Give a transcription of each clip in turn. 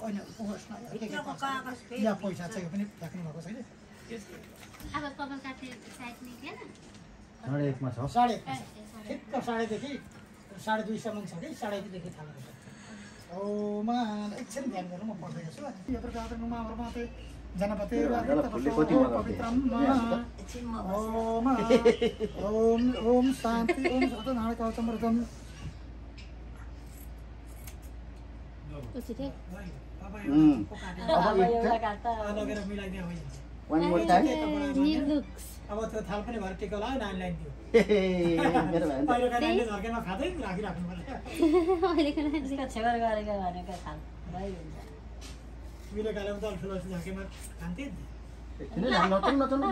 होइन होस् न यहाँ पैसा चाहिँ पनि फ्याक्नु भएको छैन अब कपाल काट्ने साइड नि के 1.5 मा छ 1.5 ठिक्क 1.5 देखि 2.5 सम्म छ कि 1.5 देखि थालेको छ ओमा एकछिन ध्यान गर्नु म पढ्दै छु यत्र जातको नुमाहरुमा चाहिँ जनपते पवित्रम ओम ओम ओम शान्ति ओम सतनारायण कवचमृतम लगेर मिलाइदिया होइन One more time. New looks. अब त्यो थाल पनि भएर टिका लायो नानीलाई दियो मेरो भाइ अहिले का नानीले झर्केमा खाँदै राखिराख्नु पर्छ अहिलेको नानीले छेवर गरेको भनेको थाल भइ हुन्छ मेरो गालामा त ठुलो झर्केमा खान्थे किन नचल्नु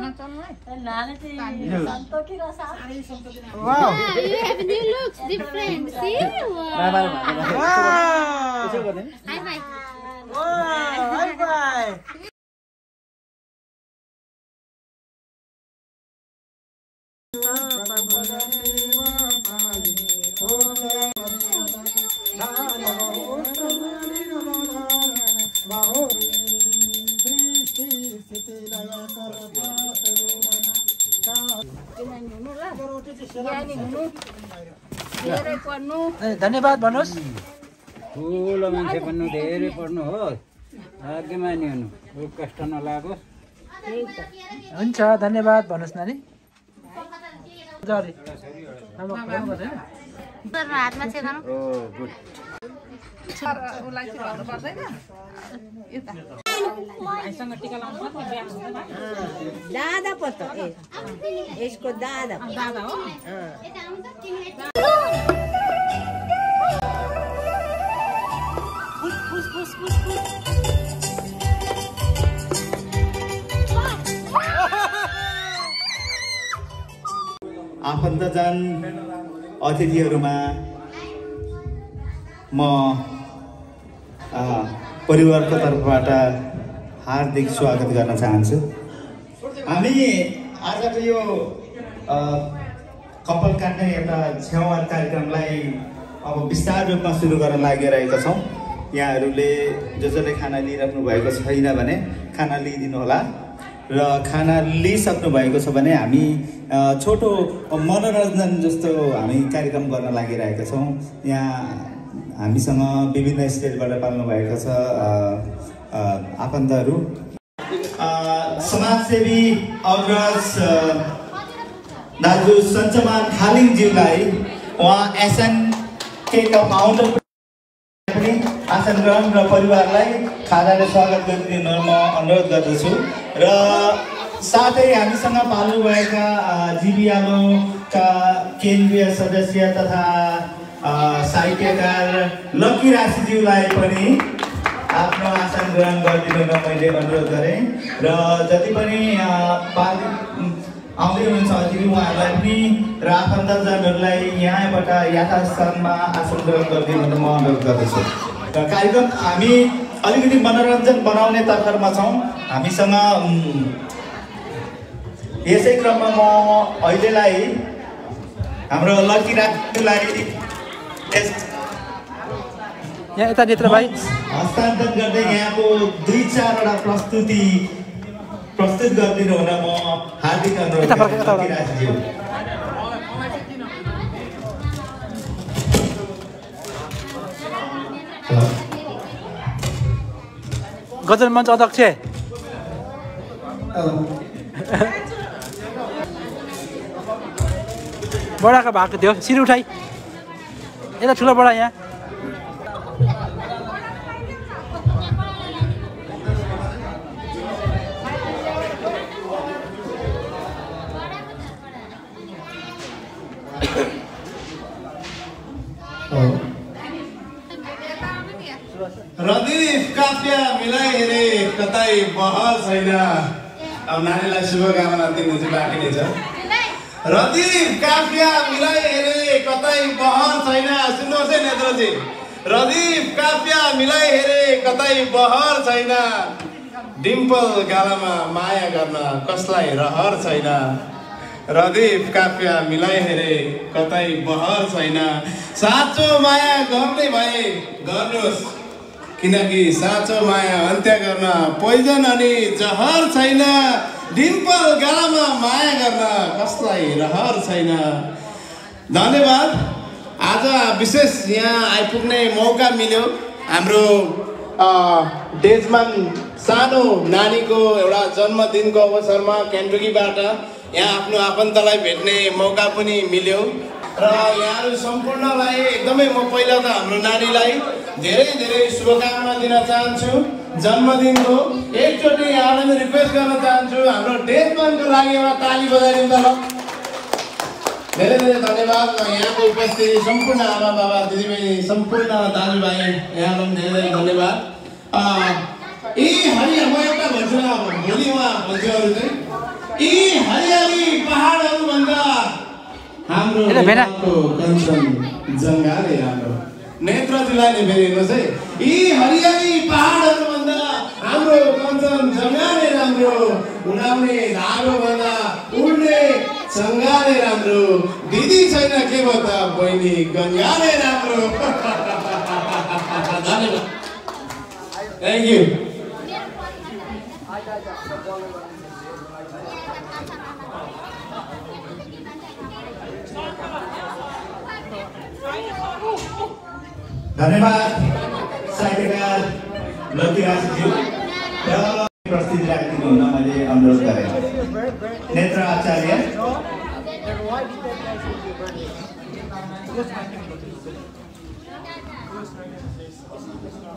नानी चाहिँ सन्तोकी र साथ सारै सम्पत्ति You have new looks, different. See? High five. High five. धन्यवाद भन्नुस् ठुलो मान्छे बन्नु धेरै पढ्नु हो भाग्यमानी हुनु कष्ट नलागोस् हुन्छ धन्यवाद भन्नुस् नानी हातमा छेकाउनु दादा पर्छ यसको दादा हो आफन्तजन अतिथिहरुमा म परिवारको तर्फबाट हार्दिक स्वागत गर्न चाहन्छु। हामी आजको यो कपाल काट्ने एउटा छेउवार कार्यक्रमलाई अब विस्तार रूपमा सुरु गर्न लागिरहेका छौं। यहाँहरूले जसले खाना लिइराख्नु भएको छैन भने खाना लिइदिनु होला र खाना लिइसक्नु भएको छ भने हामी छोटो मनोरञ्जन जस्तो हामी कार्यक्रम गर्न लागिरहेका छौं। यहाँ हामीसँग विभिन्न स्टेटबाट पाल्नु भएको छ आफन्तहरू। समाजसेवी अग्रज दाजु सञ्चमान खालिङज्यूलाई उहाँ एसएनके का फाउन्डर पनि आसन ग्रहण र परिवारलाई खानाले स्वागत गरिदिन म अनुरोध गर्दछु। र साथै हामीसँग पाल्नुभएका जीबीआलोका केन्द्रीय सदस्य तथा साहित्यकार लकी राशिज्यूलाई पनि आफ्नो आसन ग्रहण गरिदिनु र मैले अनुरोध गरेँ। र जति पनि आउँदै हुनुहुन्छ अतिथि उहाँहरूलाई पनि र आफन्तजनहरूलाई यहाँबाट यथास्थानमा आसन ग्रहण गरिदिनु म अनुरोध गर्दछु। र कार्यक्रम हामी अलिकति मनोरञ्जन बनाउने तर्फमा छौँ। हामीसँग यसै क्रममा म अहिलेलाई हाम्रो लकी राशिलाई यहाँ यता नेत्र भाइ हस्तान्तरण गर्दै यहाँको 2-4 वटा प्रस्तुत गरिदिनु हुन म हार्दिक अनुरोध गर्छु। गजल मञ्च अध्यक्ष बडाको भएको थियो सिर उठाइ यता ठुलो बडा यहाँ रदीफ काफिया मिलाइ हेरे कतै बहर छैन। अब नानीलाई शुभकामना दिनु चाहिँ बाँकी नै छ। रदीफ काफिया मिलाइ हेरे कतै बहर छैन। सुन्नुहोस् है नेत्रजी, रदीफ काफिया मिलाइ हेरे कतै बहर छैन। डिम्पल गालामा माया गर्न कसलाई रहर छैन। रदीफ काफिया मिलाइ हेरे कतै बहर छैन। साँचो माया गर्ने भए गर्नुहोस् किनकि साँचो माया अन्त्य गर्न पोइजन अनि जहर छैन, डिम्पल गालामा माया गर्न कसलाई रहर छैन। धन्यवाद। आज विशेष यहाँ आइपुग्ने मौका मिल्यो। हाम्रो डेजमान सानो नानीको एउटा जन्मदिनको अवसरमा केन्टकीबाट यहाँ आफ्नो आफन्तलाई भेट्ने मौका पनि मिल्यो र यहाँहरू सम्पूर्णलाई एकदमै म पहिला त हाम्रो नानीलाई धेरै धेरै शुभकामना दिन चाहन्छु जन्मदिनको। एकचोटि यहाँलाई रिक्वेस्ट गर्न चाहन्छु हाम्रो डेजमानको लागि एउटा ताली बजाइदिउँ त ल। धेरै धेरै धन्यवाद। यहाँको उपस्थिति सम्पूर्ण आमा बाबा दिदीबहिनी सम्पूर्ण दाजुभाइ यहाँलाई पनि धेरै धेरै धन्यवाद। यी हरिया म एउटा भन्छु न, भोलि उहाँ भन्छु अरू चाहिँ यी हरियाली पहाडहरू भन्दा हाम्रो कञ्चनजङ्घाले राम्रो। नेत्रजीलाई नि फेरि हेर्नुहोस् है, यी हरियाली पहाडहरू भन्दा हाम्रो कञ्चनजङ्घाले राम्रो। उडाउने धागो भन्दा उड्ने सङ्घाले राम्रो। दिदी छैन के भन्छ बहिनी गङ्गाले राम्रो। धन्यवाद। Thank you. धन्यवाद साहित्यकार लक्कीराजज्यू र प्रस्तुति राखिदिनु हुन मैले अनुरोध गरेँ। नेत्र आचार्य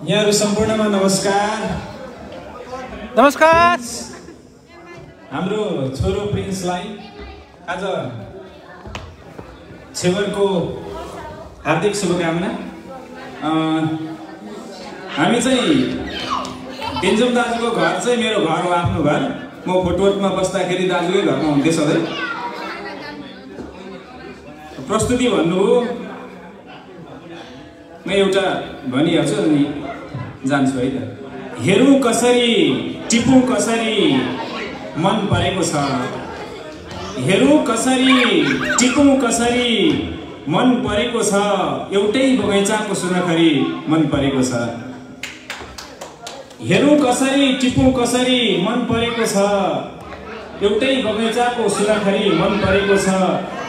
यहाँहरू सम्पूर्णमा नमस्कार। नमस्कार। हाम्रो छोरो प्रिन्सलाई आज छेवरको हार्दिक शुभकामना। हामी चाहिँ डेन्जम दाजुको घर चाहिँ मेरो घर हो, आफ्नो घर। म फोटोमा बस्दाखेरि दाजुकै घरमा हुन्थेँ सधैँ। प्रस्तुति भन्नु हो, म एउटा भनिहाल्छु अनि जान्छु है त। हेरौँ कसरी टिपौँ कसरी मन परेको छ, हेरौँ कसरी टिपौँ कसरी मन परेको छ, एउटै बगैँचाको सुनखरी मन परेको छ। हेरौँ कसरी टिपौँ कसरी मन परेको छ, एउटै बगैँचाको सुनखरी मन परेको छ।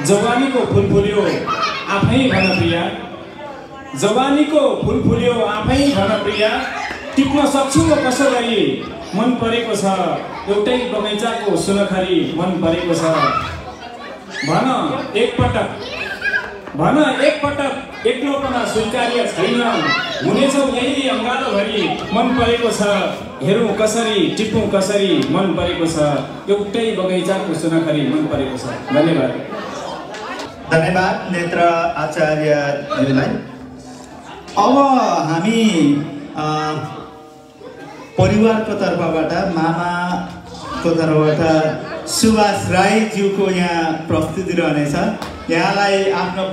जवानीको फुल फुल्यो आफै भन प्रिया, जवानीको फुल फुल्यो आफै भन प्रिया। टिप्न सक्छु कसो गरी मन परेको छ, एउटै बगैँचाको सुनखरी मन परेको छ। भन एकपटक एक्लोपना स्वीकार्य छैन, हुनेछौ यही अङ्गालोभरि मन परेको छ। हेरौँ कसरी टिपौँ कसरी मन परेको छ, एउटै बगैँचाको सुनखरी मन परेको छ। धन्यवाद। धन्यवाद नेत्र आचार्यज्यूलाई। अब हामी परिवारको तर्फबाट मामाको तर्फबाट सुभाष राईज्यूको यहाँ प्रस्तुति रहनेछ। यहाँलाई आफ्नो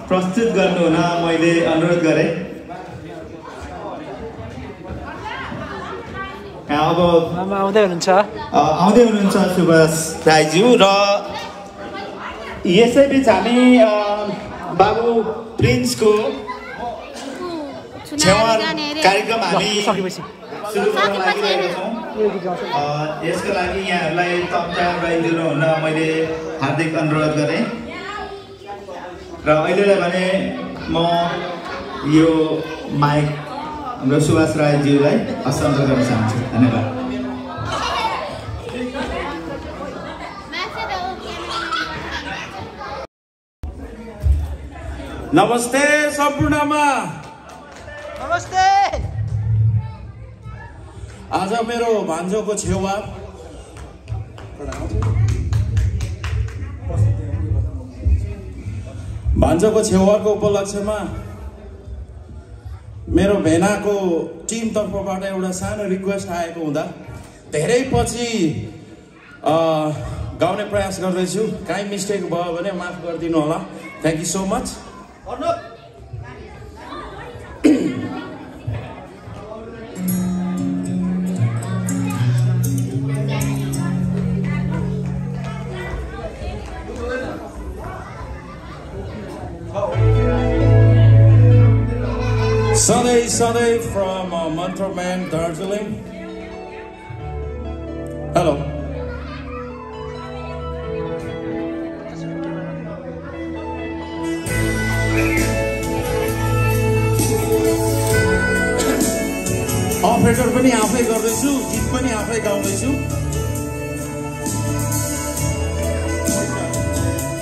प्रस्तुत गर्नु हुन मैले अनुरोध गरेँ। अब मामा आउँदै हुनुहुन्छ सुभाष राईज्यू र यसैबीच हामी बाबु प्रिन्सको छेवार कार्यक्रम हामी सुरु गर्न लागिरहेका छौँ। यसको लागि यहाँहरूलाई तयार गराइदिनु हुन मैले हार्दिक अनुरोध गरेँ र अहिलेलाई भने म यो माइक हाम्रो सुभाष राईज्यूलाई हस्तान्तरण गर्न चाहन्छु। धन्यवाद। नमस्ते सम्पूर्णमा। नमस्ते। आज मेरो भान्जोको छेउमा छेउवाको उपलक्ष्यमा मेरो भेनाको टिम तर्फबाट एउटा सानो रिक्वेस्ट आएको हुँदा धेरै पछि गाउने प्रयास गर्दैछु। काहीँ मिस्टेक भयो भने माफ गरिदिनु होला। Thank you so much. सधैँ Sunday from Mantraman, Darjeeling. Hello. Operator पनि आफै गर्दैछु, गीत पनि आफै गाउँदैछु.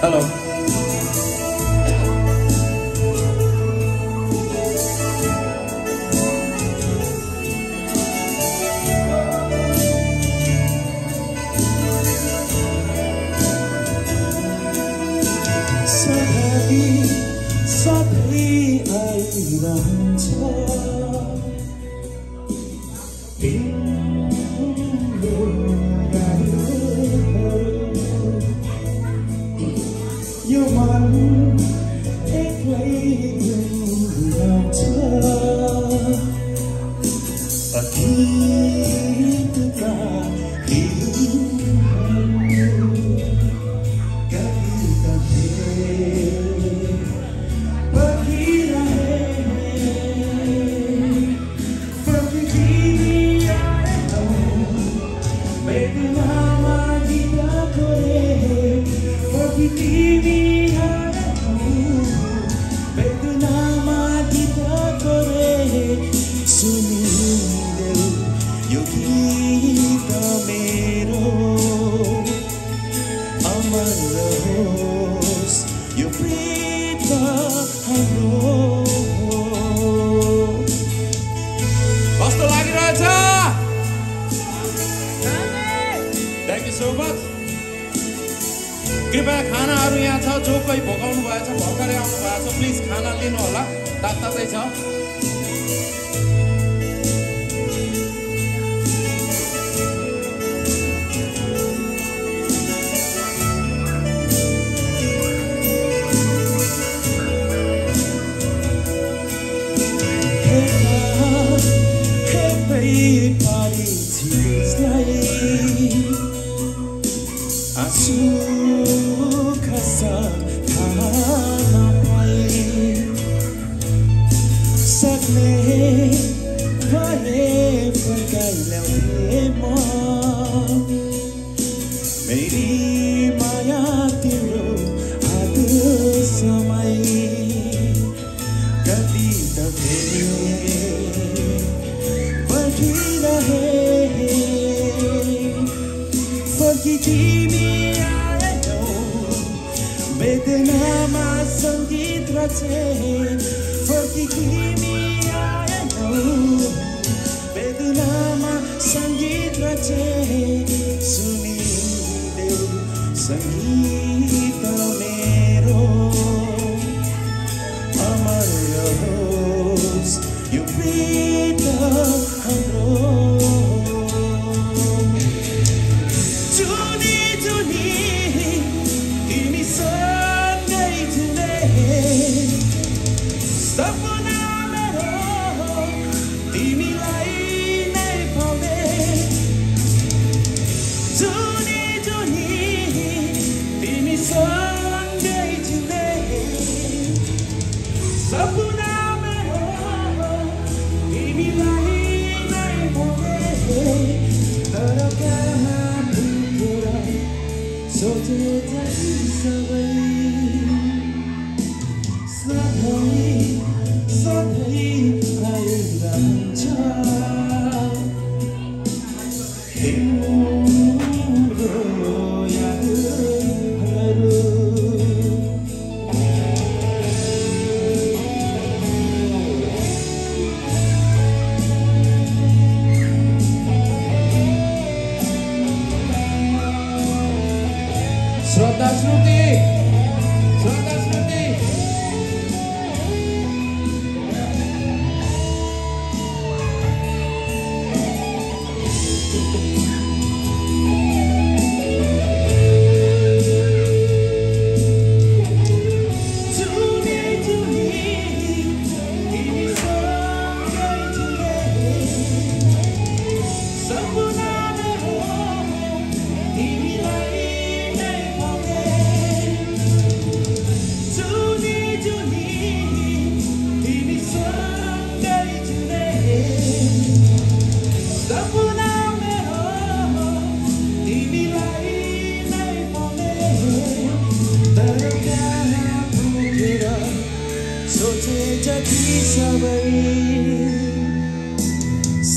हेलो. कृपया खानाहरू यहाँ छ, जो कोही भोकाउनु भएछ, भर्खरै आउनु भएको छ, प्लिज खाना लिनु होला, तातै छ. श्रद्धा श्रुति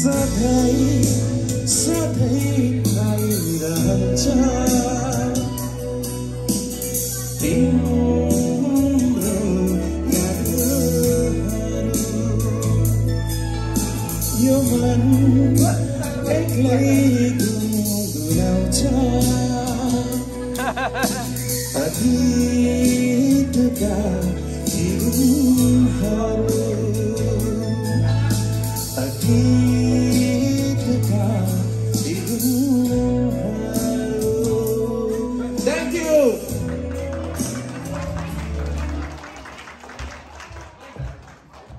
सधैँ सधैँ आइरहन्छ तिम्रो यादहरू यो मन एक्लै गुनगुनाउँछ अतीतका दिनहरू अतीतका दिनहरू। Thank you.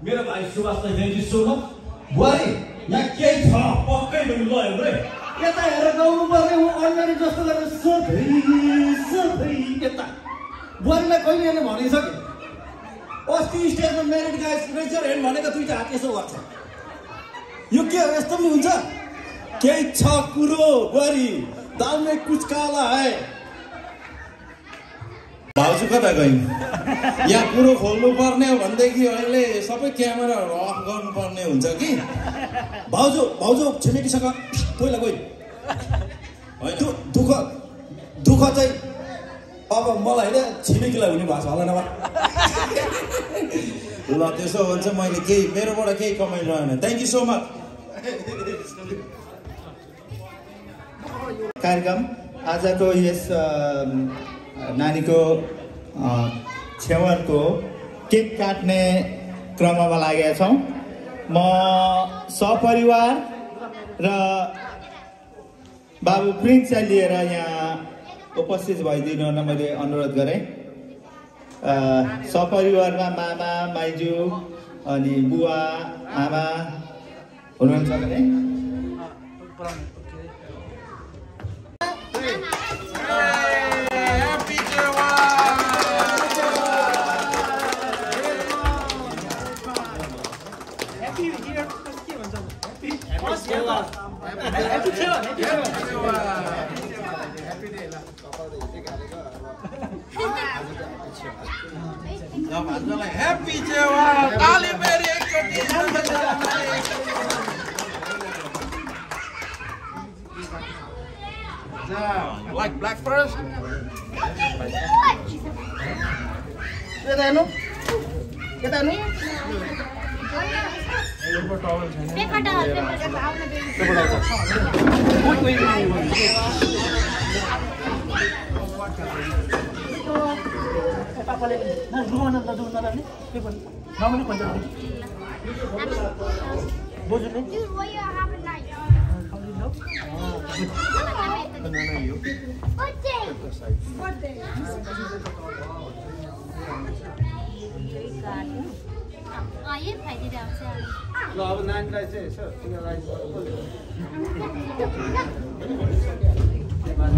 मेरो भाइ Subhash thank you so much. बुहारी यहाँ केही छ पक्कै पनि ल हेर्नु यता हेरेर गाउनु पर्ने हो अन्य जस्तो गरेर सधैँ यता बुहारीलाई कहिले यसले भनेको छ कि अस्ति स्टेजमा मेरिट गाइस रेजर हेर्नु भनेको दुईटा हात यसो गर्छ यो के हो यस्तो पनि हुन्छ केही छ कुरो बुहारी दाल में कुछ काला है भाउजू कता गइन् यहाँ कुरो खोल्नु पर्ने हो भनेदेखि अहिले सबै क्यामेराहरू अफ गर्नुपर्ने हुन्छ कि भाउजू भाउजू छिमेकीसँग पहिला गइ त्यो दुःख चाहिँ अब मलाई होइन छिमेकीलाई हुने भएको छ होला नभए ल त्यसो हुन्छ मैले केही मेरोबाट केही कमाइ रहेन थ्याङ्क यू सो मच कार्यक्रम आजको यस नानीको छेवरको केक काट्ने क्रममा लागेका छौँ म सपरिवार र बाबु प्रिन्सलाई लिएर यहाँ उपस्थित भइदिनु हुन मैले अनुरोध गरेँ सपरिवारमा मामा माइजू अनि बुवा आमा हुनुहुन्छ भने Happy Jewa, kali beri ekoti. Like black first. Kita anu. Paper towel.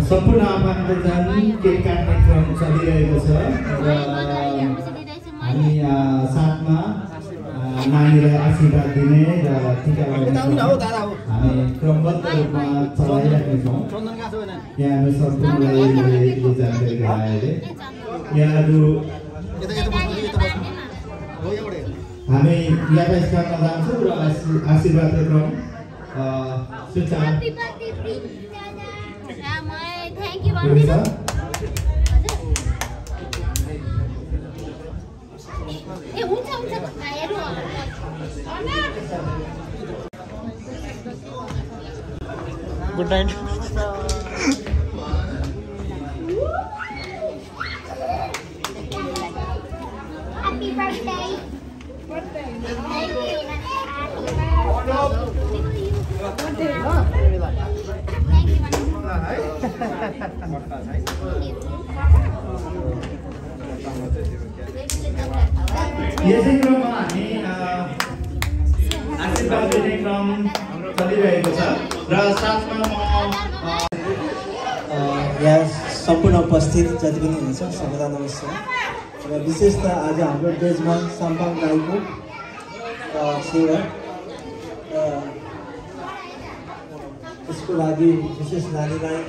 सम्पूर्ण आफन्तजन केक काट्ने क्रम चलिरहेको छ र हामी साथमा नानीलाई आशीर्वाद दिने र टिका लगाउने हामी क्रमबद्ध रूपमा चलाइराख्नेछौँ यहाँ हामी सम्पूर्णलाई यो जानकारी गराए यहाँहरू हामी यातायात स्थानमा जान्छौँ र आशीर्वादको क्रम सुचारू Good night. Happy birthday. Thank you. यसै क्रममा हामी आशीर्वाद दिने क्रम चलिरहेको छ र साथमा म यहाँ सम्पूर्ण उपस्थित जति पनि हुनुहुन्छ सबैलाई नमस्कार र विशेष त आज हाम्रो देशमा सम्पाङ राईको सेवा यसको लागि विशेष नानीलाई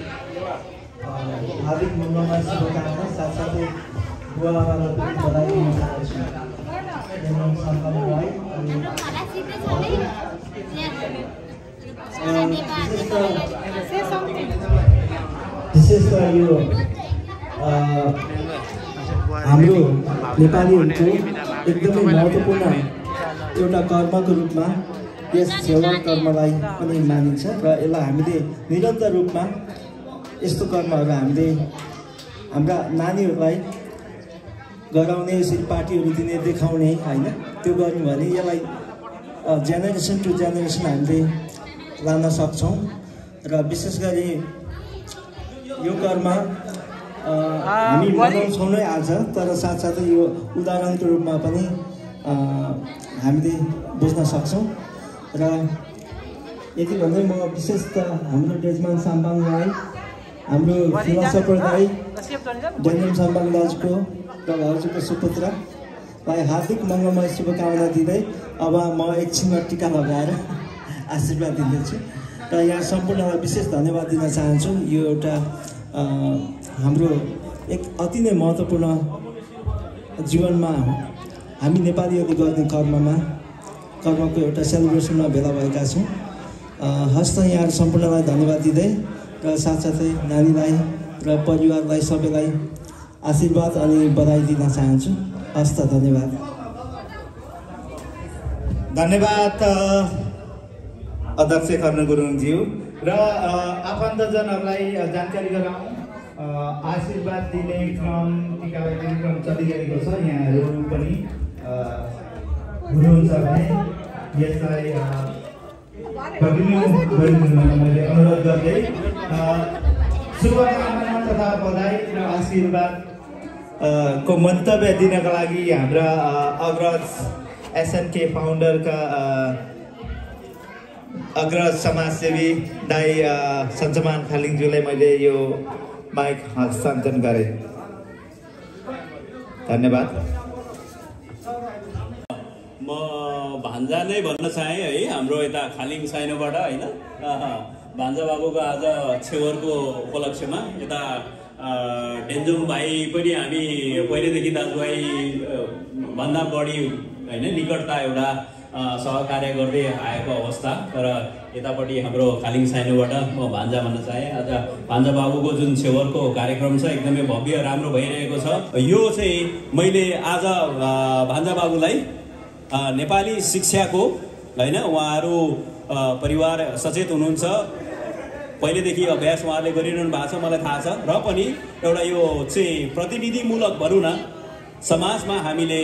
हार्दिक मङ्गलमय शुभकामना साथसाथै बुवाआमालाई पनि बधाई दिन चाहन्छु सम्पाङ राई अनि विशेष त यो हाम्रो नेपालीहरूको एकदमै महत्त्वपूर्ण एउटा कर्मको रूपमा यस सेवा कर्मलाई पनि मानिन्छ र यसलाई हामीले निरन्तर रूपमा यस्तो कर्महरू हामीले हाम्रा नानीहरूलाई गराउने, यसरी पार्टीहरू दिने, देखाउने होइन, त्यो गर्नु भने यसलाई जेनेरेसन टु जेनेरेसन हामीले लान सक्छौँ। र विशेष गरी यो कर्म हामी मनाउँछौँ नै आज, तर साथसाथै यो उदाहरणको रूपमा पनि हामीले बुझ्न सक्छौँ। र यति भन्दै म विशेष त हाम्रो डेजमान साम्बाङ राई, हाम्रो फिलोसफर दाई डेन्जम साम्बाङ दाजुको र हजुरको सुपुत्रलाई हार्दिक मङ्गलमय शुभकामना दिँदै अब म एकछिनमा टिका लगाएर आशीर्वाद दिँदैछु र यहाँ सम्पूर्णलाई विशेष धन्यवाद दिन चाहन्छु। यो एउटा हाम्रो एक अति नै महत्त्वपूर्ण जीवनमा हामी नेपालीहरूले गर्ने कर्मको एउटा सेलिब्रेसनमा भेला भएका छौँ। हस्त यहाँहरू सम्पूर्णलाई धन्यवाद दिँदै र साथसाथै नानीलाई र परिवारलाई सबैलाई आशीर्वाद अनि बधाई दिन चाहन्छु। हस्त धन्यवाद। धन्यवाद अध्यक्ष कर्ण गुरुङज्यू। र आफन्तजनहरूलाई जानकारी गराउँ, आशीर्वाद दिने क्रम, टिका लगाउने क्रम चलिरहेको छ। यहाँहरू पनि हुनुहुन्छ भने यसलाई कन्टिन्यू गरिदिनु मैले अनुरोध गर्दै शुभकामना तथा बधाई र आशीर्वाद को मन्तव्य दिनका लागि हाम्रा अग्रज एसएनके फाउन्डरका अग्रज समाजसेवी दाई सञ्चमान खालिङज्यूलाई मैले यो माइक हस्तान्तरण गरेँ। धन्यवाद। म भान्जा नै भन्न चाहेँ है, हाम्रो यता खालिङ साइनोबाट होइन, भान्जा बाबुको आज छेवरको उपलक्ष्यमा यता डेन्जुङ भाइ पनि हामी पहिलेदेखि दाजुभाइ भन्दा बढी होइन निकटता एउटा सहकार्य गर्दै आएको अवस्था। तर यतापट्टि हाम्रो खालिङ साइनोबाट म भान्जा भन्न चाहेँ। आज भान्जा बाबुको जुन छेवरको कार्यक्रम छ एकदमै भव्य राम्रो भइरहेको छ। यो चाहिँ मैले आज भान्जा बाबुलाई नेपाली शिक्षाको होइन, उहाँहरू परिवार सचेत हुनुहुन्छ, पहिलेदेखि अभ्यास उहाँले गरिरहनु भएको छ, मलाई थाहा छ। र पनि एउटा यो चाहिँ प्रतिनिधिमूलक भनौँ न, समाजमा हामीले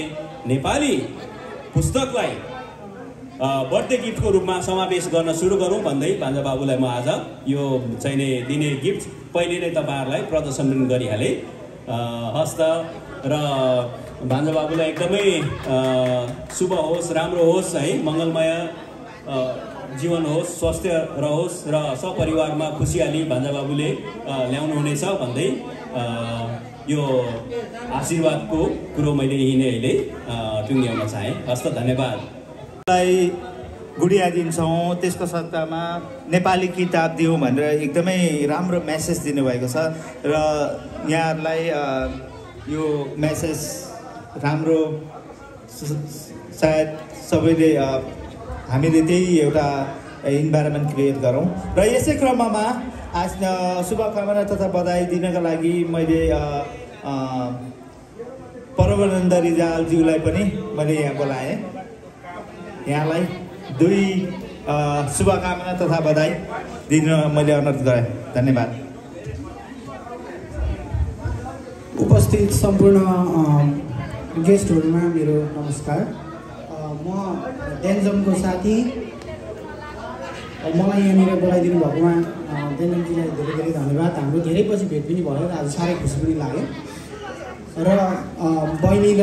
नेपाली पुस्तकलाई बर्थडे गिफ्टको रूपमा समावेश गर्न सुरु गरौँ भन्दै भान्जा बाबुलाई म आज यो चाहिने दिने गिफ्ट पहिले नै तपाईँहरूलाई प्रदर्शन गरिहालेँ। हस्त र भान्जा बाबुलाई एकदमै शुभ होस्, राम्रो होस् है, मङ्गलमय जीवन होस्, स्वास्थ्य रहोस् र सपरिवारमा खुसियाली भान्जा बाबुले ल्याउनु हुनेछ भन्दै यो आशीर्वादको कुरो मैले यही नै अहिले टुङ्ग्याउन चाहेँ। हस्त धन्यवाद। गुडिया दिन्छौँ, त्यसको सट्टामा नेपाली किताब दिउँ भनेर एकदमै राम्रो मेसेज दिनुभएको छ र यहाँहरूलाई यो मेसेज राम्रो सायद सबैले हामीले त्यही एउटा इन्भाइरोमेन्ट क्रिएट गरौँ। र यसै क्रममा आज शुभकामना तथा बधाई दिनका लागि मैले परमानन्द रिजालज्यूलाई पनि मैले यहाँ बोलाएँ। यहाँलाई दुई शुभकामना तथा बधाई दिन मैले अनुरोध गरेँ। धन्यवाद। उपस्थित सम्पूर्ण गेस्टहरूमा मेरो नमस्कार। म डेन्जमको साथी, मलाई यहाँनिर बोलाइदिनु भएकोमा डेन्जमजीलाई धेरै धेरै धन्यवाद। हाम्रो धेरै पछि भेट पनि भयो र आज साह्रै खुसी पनि लाग्यो। र बहिनी र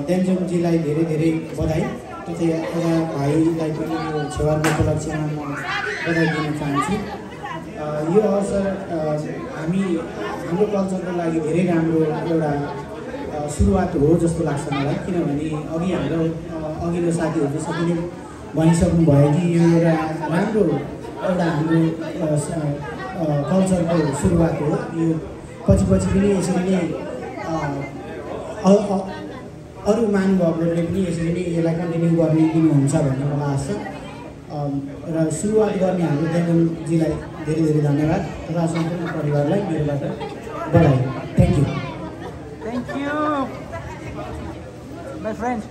डेन्जमजीलाई धेरै धेरै बधाई, तथै अझ भाइलाई पनि यो छेवारको उपलक्ष्यमा म बधाई दिन चाहन्छु। यो अवसर हाम्रो कल्चरको लागि धेरै राम्रो एउटा सुरुवात हो जस्तो लाग्छ मलाई, किनभने अघि हाम्रो अघिल्लो साथीहरूले सबैले भनिसक्नु भयो कि यो एउटा राम्रो एउटा हाम्रो कल्चरको सुरुवात हो। यो पछि पनि यसरी नै अरू महानुभावहरूले पनि यसरी नै यसलाई कन्टिन्यू गर्ने दिनुहुन्छ भन्ने मलाई आशा छ। र सुरुवात गर्ने हाम्रो देवजीलाई धेरै धेरै धन्यवाद र सम्पूर्ण परिवारलाई मेरोबाट बधाई। Thank you. Thank you, my friend.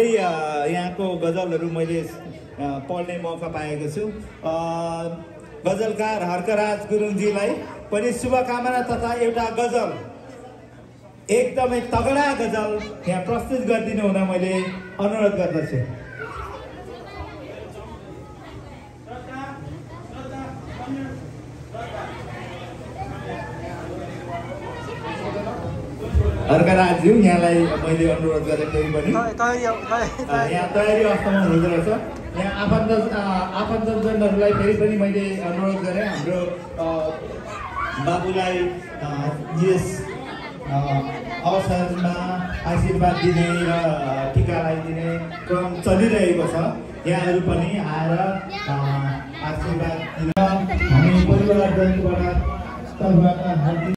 यहाँको गजलहरू मैले पढ्ने मौका पाएको छु। गजलकार हर्कराज गुरुङजीलाई पनि शुभकामना तथा एउटा गजल एकदमै तगडा गजल यहाँ प्रस्तुत गरिदिनु हुन मैले अनुरोध गर्दछु। हर्कराजज्यू यहाँलाई मैले अनुरोध गरेँ फेरि पनि यहाँ तयारी अवस्थामा हुँदो रहेछ। यहाँ आफन्तजनहरूलाई फेरि पनि मैले अनुरोध गरेँ हाम्रो बाबुलाई यस अवसरमा आशीर्वाद दिने र टिका लगाइदिने क्रम चलिरहेको छ। यहाँहरू पनि आएर आशीर्वाद दिन हामी परिवारजनबाट तर्फबाट हार्दिक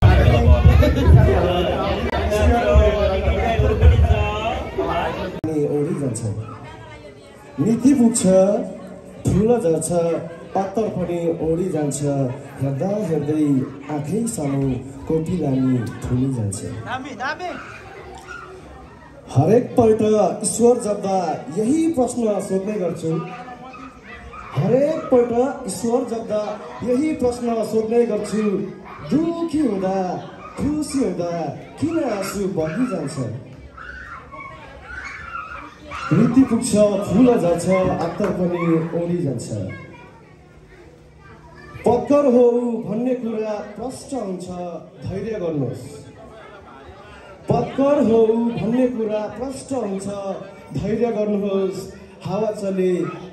ओढी जान्छ मिठी पुग्छ फुल झर्छ पत्तर पनि ओढी जान्छ हेर्दा हेर्दै आँखै सानो कोपी लानी फुली जान्छ। हरेक पल्ट ईश्वर जप्दा यही प्रश्न सोध्ने गर्छु। हरेक पल्ट ईश्वर जप्दा यही प्रश्न सोध्ने गर्छु। दुखी हुँदा खुसी हुँदा किन आँसु बगिजान्छ। मृत्यु पुग्छ फुल झर्छ अत्तर पनि ओढी जान्छ। पक्कर हो भन्ने कुरा प्रष्ट हुन्छ धैर्य गर्नुहोस्। पक्कर हो भन्ने कुरा प्रष्ट हुन्छ धैर्य गर्नुहोस्। हावा चले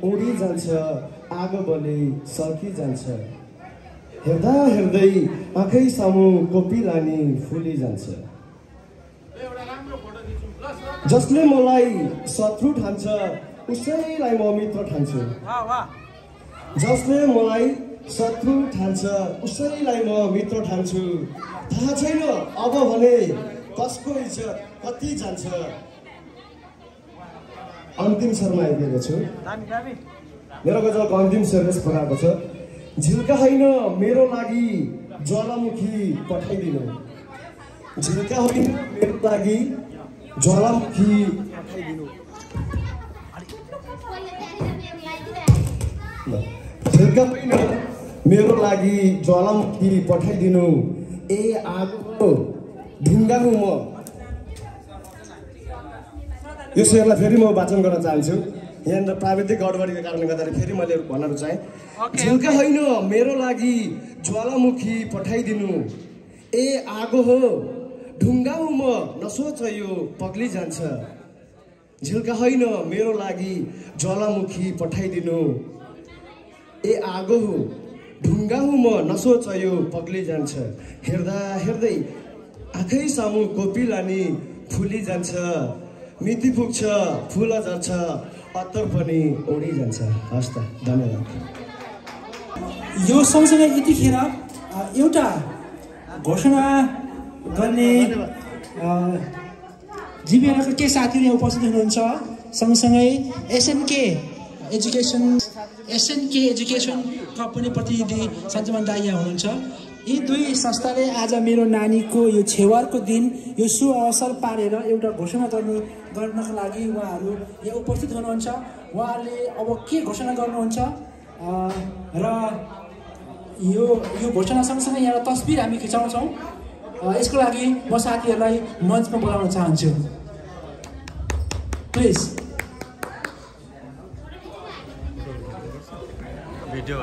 उडी जान्छ आगो बले सल्की जान्छ। हेर्दा हेर्दै आँखै सामु कोपी लानी फुली जान्छ। जसले मलाई शत्रु ठान्छ उसैलाई म मित्र ठान्छु। जसले मलाई शत्रु ठान्छ उसैलाई म मित्र ठान्छु। थाहा छैन अब भने कसको इज्जत कति जान्छ। अन्तिम शर्मा आइदिएको छु। मेरो गजलको अन्तिम शेर यस प्रकारको छ। झिल्का होइन मेरो लागि ज्वालामुखी पठाइदिनु। झिल्का होइन मेरो लागि ज्वालामुखी पठाइदिनु। झिल्का होइन मेरो लागि ज्वालामुखी पठाइदिनु। ए आगो ढुङ्गा हुँ म। यो शेरलाई फेरि म वाचन गर्न चाहन्छु। यहाँनिर प्राविधिक गडबडीको कारणले गर्दाखेरि फेरि मैले भन्न रुचाएँ। झिल्का होइन मेरो लागि ज्वालामुखी पठाइदिनु। ए आगो हो ढुङ्गा हुँ म नसोच यो पग्ली जान्छ। झिल्का होइन मेरो लागि ज्वालामुखी पठाइदिनु। ए आगो हो ढुङ्गा हुँ म नसोच यो पग्ली जान्छ। हेर्दा हेर्दै आँखै सामु कोपी लानी फुली जान्छ। मिति पुग्छ फुल झर्छ अत्तर पनि ओढी जान्छ। हस् त धन्यवाद। यो सँगसँगै यतिखेर एउटा घोषणा गर्ने जीवनका के साथीहरू यहाँ उपस्थित हुनुहुन्छ। सँगसँगै एसएनके एजुकेसनका पनि प्रतिनिधि सञ्चमान दाइ यहाँ हुनुहुन्छ। यी दुई संस्थाले आज मेरो नानीको यो छेवारको दिन यो सुअवसर पारेर एउटा घोषणा गर्नका लागि उहाँहरू यहाँ उपस्थित हुनुहुन्छ। उहाँहरूले अब के घोषणा गर्नुहुन्छ र यो घोषणा सँगसँगै यहाँ तस्बिर हामी खिचाउँछौँ। यसको लागि म साथीहरूलाई मञ्चमा बोलाउन चाहन्छु। प्लिज भिडियो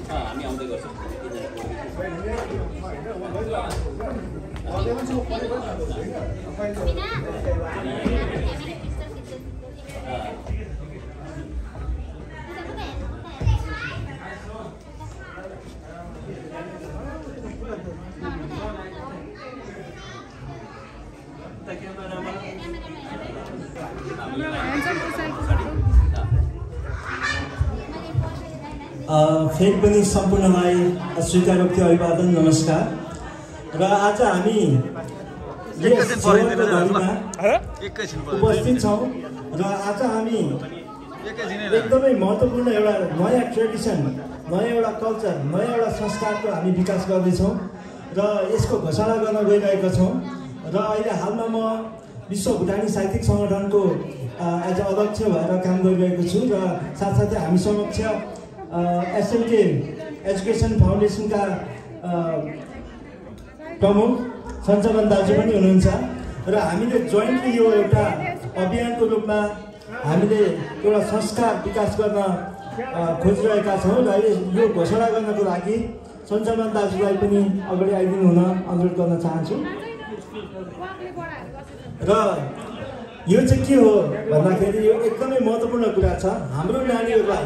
हामी आउँदै गर्छौँ। फेरि पनि सम्पूर्णलाई स्वीकारोक्ति अभिवादन नमस्कार। र आज हामी उपस्थित छौँ र आज हामी एकदमै महत्त्वपूर्ण एउटा नयाँ ट्रेडिसन, नयाँ एउटा कल्चर, नयाँ एउटा संस्कारको हामी विकास गर्दैछौँ र यसको घोषणा गर्न गइरहेका छौँ। र अहिले हालमा म विश्व भुटानी साहित्यिक सङ्गठनको एज अ अध्यक्ष भएर काम गरिरहेको छु र साथसाथै हामी समक्ष एसएनके एजुकेसन फाउन्डेसनका प्रमुख सञ्चालन दाजु पनि हुनुहुन्छ र हामीले जोइन्टली यो एउटा अभियानको रूपमा हामीले एउटा संस्कार विकास गर्न खोजिरहेका छौँ र यो घोषणा गर्नको लागि सञ्चालन दाजुलाई पनि अगाडि आइदिनु हुन अनुरोध गर्न चाहन्छु। र यो चाहिँ के हो भन्दाखेरि यो एकदमै महत्त्वपूर्ण कुरा छ। हाम्रो नानीहरूलाई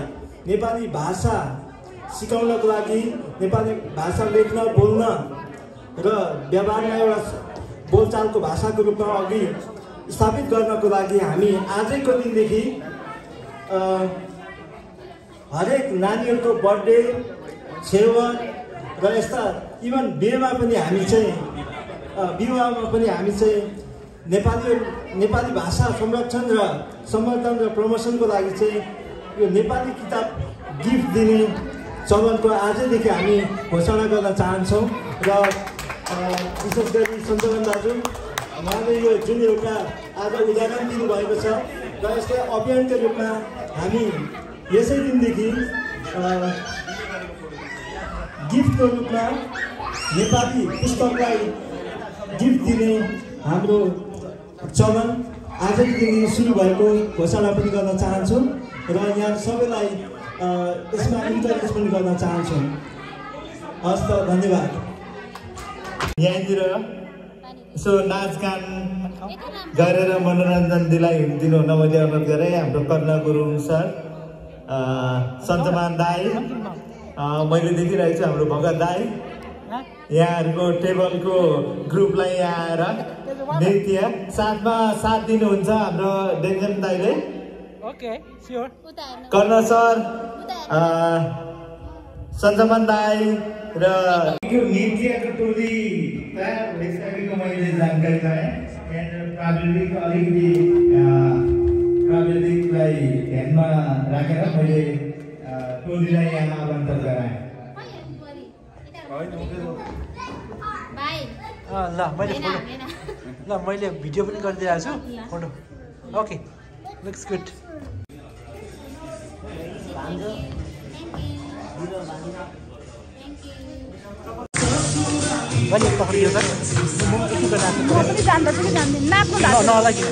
नेपाली भाषा सिकाउनको लागि, नेपाली भाषा लेख्न बोल्न र व्यवहारमा एउटा बोलचालको भाषाको रूपमा अघि स्थापित गर्नको लागि हामी आजैको दिनदेखि हरेक नानीहरूको बर्थडे, छेवर र यस्ता इभन बिहेमा पनि हामी चाहिँ विवाहमा पनि हामी चाहिँ नेपाली भाषा संरक्षण र सम्वर्धन र प्रमोसनको लागि चाहिँ यो नेपाली किताब गिफ्ट दिने चलनको आजैदेखि हामी घोषणा गर्न चाहन्छौँ। र विशेष गरी सञ्चालन दाजु उहाँले यो जुन एउटा आज उदाहरण दिनुभएको छ र यसलाई अभियानका रूपमा हामी यसै दिनदेखि गिफ्टको रूपमा नेपाली पुस्तकलाई गिफ्ट दिने हाम्रो चलन आजकै दिनदेखि सुरु भएको घोषणा पनि गर्न चाहन्छु र यहाँ सबैलाई यसमा इन्करेज पनि गर्न चाहन्छु। हस् त, धन्यवाद। यहाँनिर यसो नाचगान गरेर मनोरञ्जन दिनुहुन मैले अनुरोध गरेँ। हाम्रो कर्ण गुरुङ सर, सञ्चमान दाई, मैले देखिरहेको छु हाम्रो भगत दाई, यहाँहरूको टेबलको ग्रुपलाई यहाँ आएर नृत्य साथमा साथ दिनुहुन्छ हाम्रो डेन्जन दाईले। कर्ण सर, सञ्चमान दाई र यो नृत्यको टोली तयार भइसकेको मैले जानकारी पाएँ। प्राविधिक अलिकति प्राविधिकलाई ध्यानमा राखेर मैले टोलीलाई यहाँ आमन्त्रण गराएँ। ल मैले भिडियो पनि गरिदिइरहेको छु, फोटो। Okay, looks good. मैले पक्रियो त म यति बेला पनि जान्दछु कि जान्दिन नाच्नु नलागिन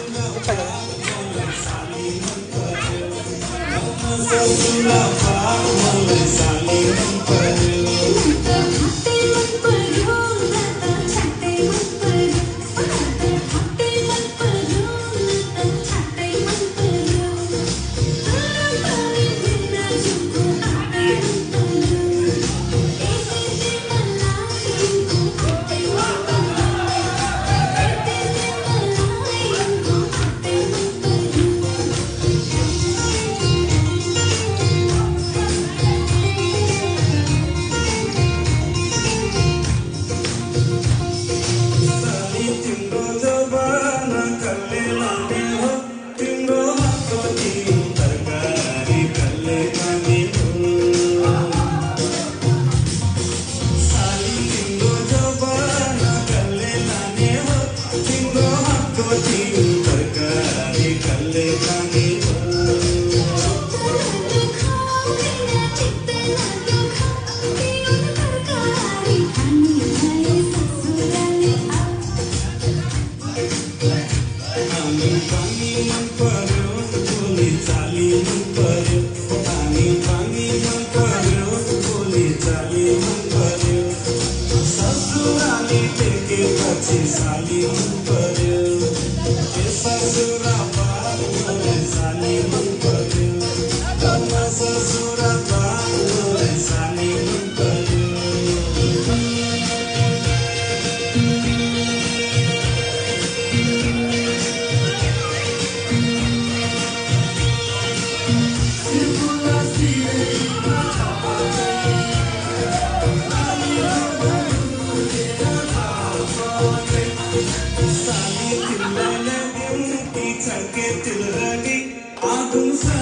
Thank you.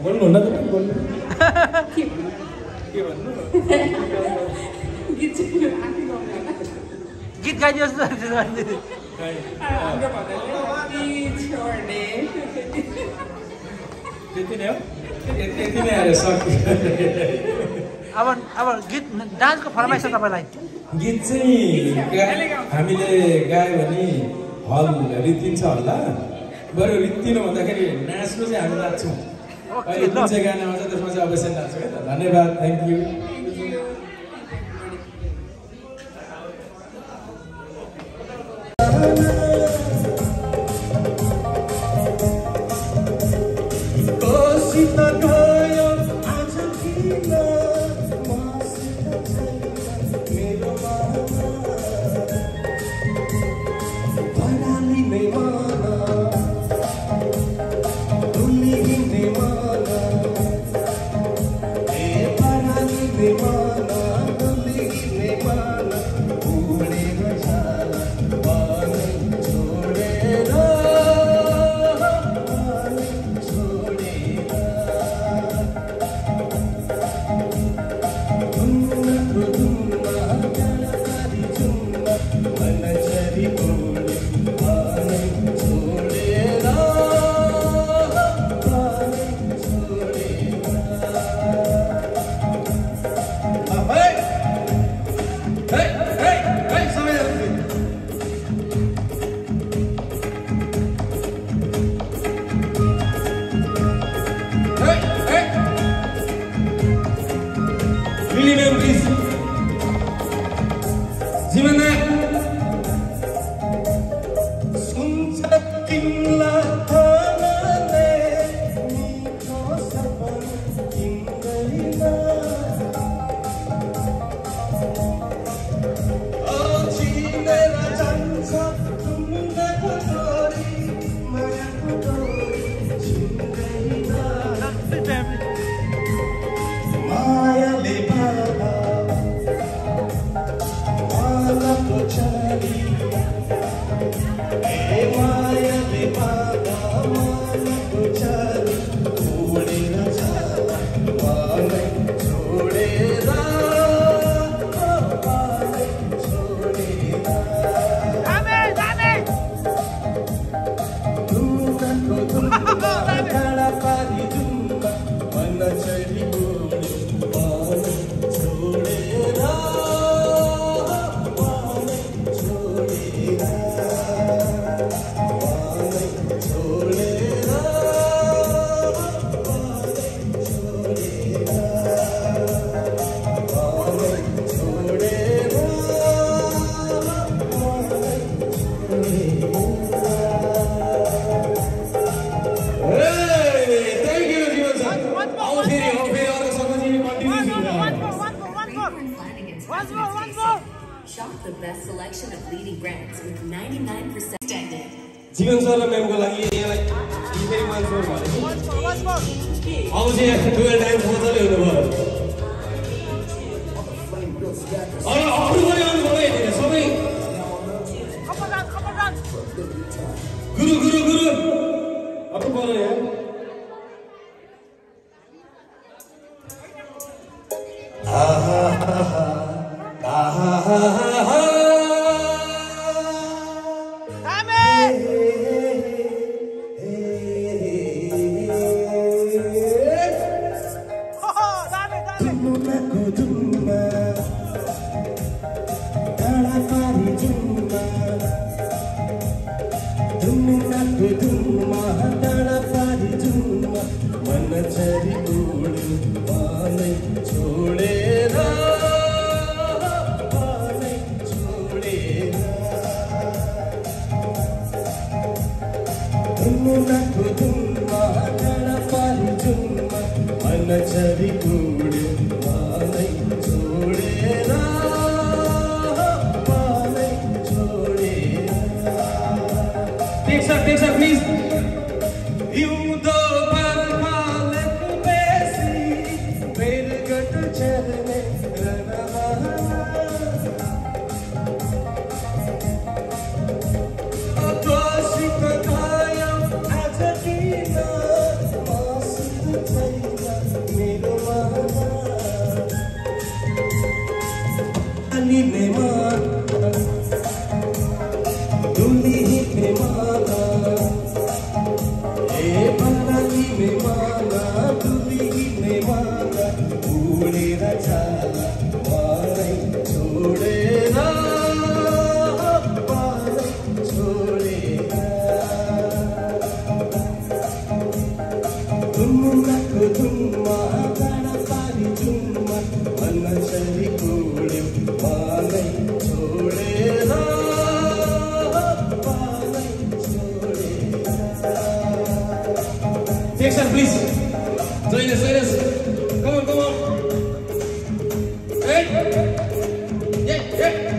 बोल्नुहुन्न त बोल्नु के भन्नु गीत गाइदियोस् न त्यति नै हो त्यति नै आएर सक्यो अब गीत डान्सको फरमाइस छ तपाईँलाई गीत चाहिँ हामीले गायो भने हल रित्तिन्छ होला बरु रित्तिनु भन्दाखेरि नाच्नु चाहिँ हामी नाच्छौँ अहिले कुन चाहिँ गाना आउँछ त्यसमा चाहिँ अवश्य नाच्छौँ है त धन्यवाद थ्याङ्क यू जीवन सरलाई म्यामको लागि यहाँलाई फेरि मान्छे अब चाहिँ डुएल डान्स मजाले हुनुभयो अरू पनि आउनु पर्यो सबै गुरु गुरु गुरु अब पर्यो यार आहा आहा मुनाको धुनमा डाँडा पारी जुनमा मन छरी उड्यो मलाई छोडेर Take sir, please. हिउँदो बर्खालेको बेसी बेलगट चल्ने रणमा अतोसित भयो आज किन मसित छैन मेरो अनि मेमा दुली मेमा बनाली में माना दुली में माना उड़ेर जाला पारै छोडेर पारै छोडेर धुम्माको धुम्मा डाँडा पारी जुम्मा मन छरी उड्यो पारै छोडेर Take sir, please. Join us. Come on. Hey. Yeah.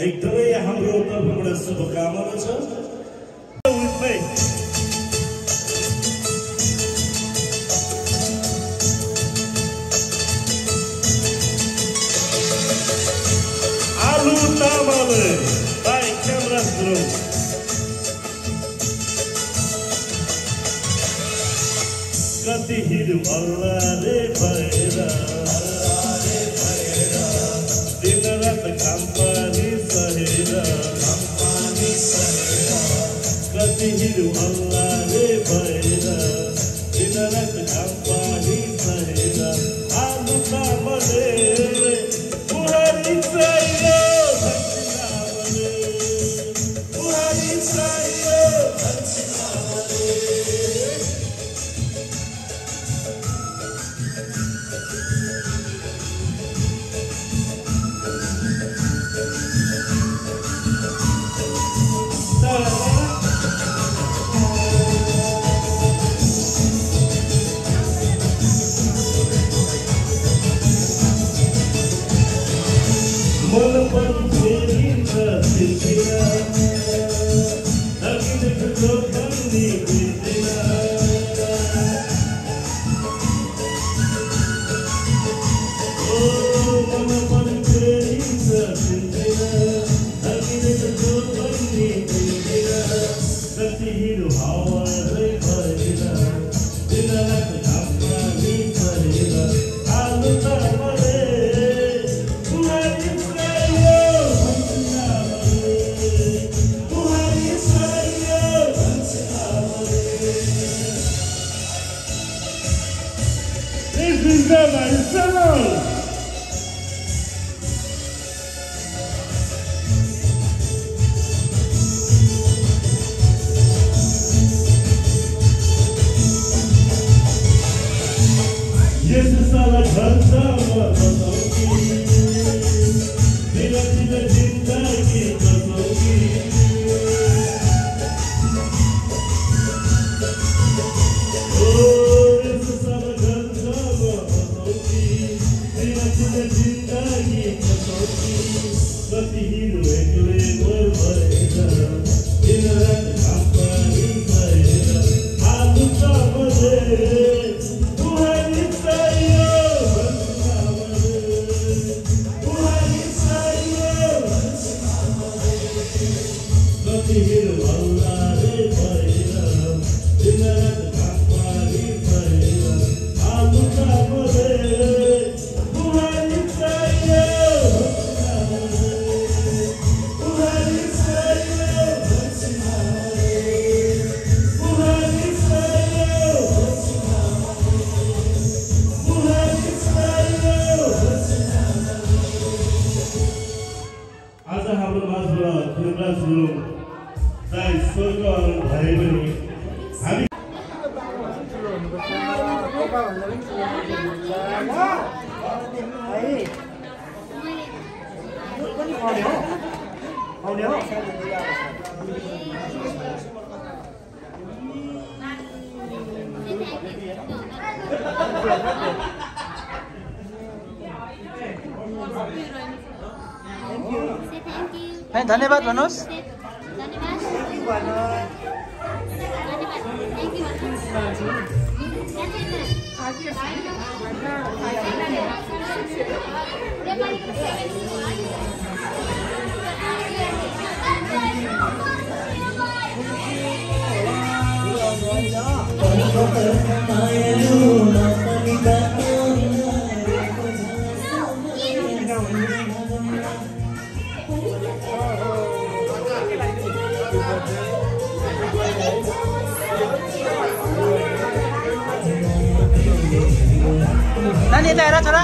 एकदमै हाम्रो तर्फबाट शुभकामना छ। आलु तामाङ बाई क्यामेरा सुरु कति हिँड्यो हल्ला रे भएर दिन रात घाम पानी सहेर कति हिँड्यो हल्ला रे भएर दिन रात घाम पानी सहेर आलु तामाङले बुहारी चाहियो बुहारी चाहियो धन्यवाद भन्नुहोस्। नानी यता हेर छोरा।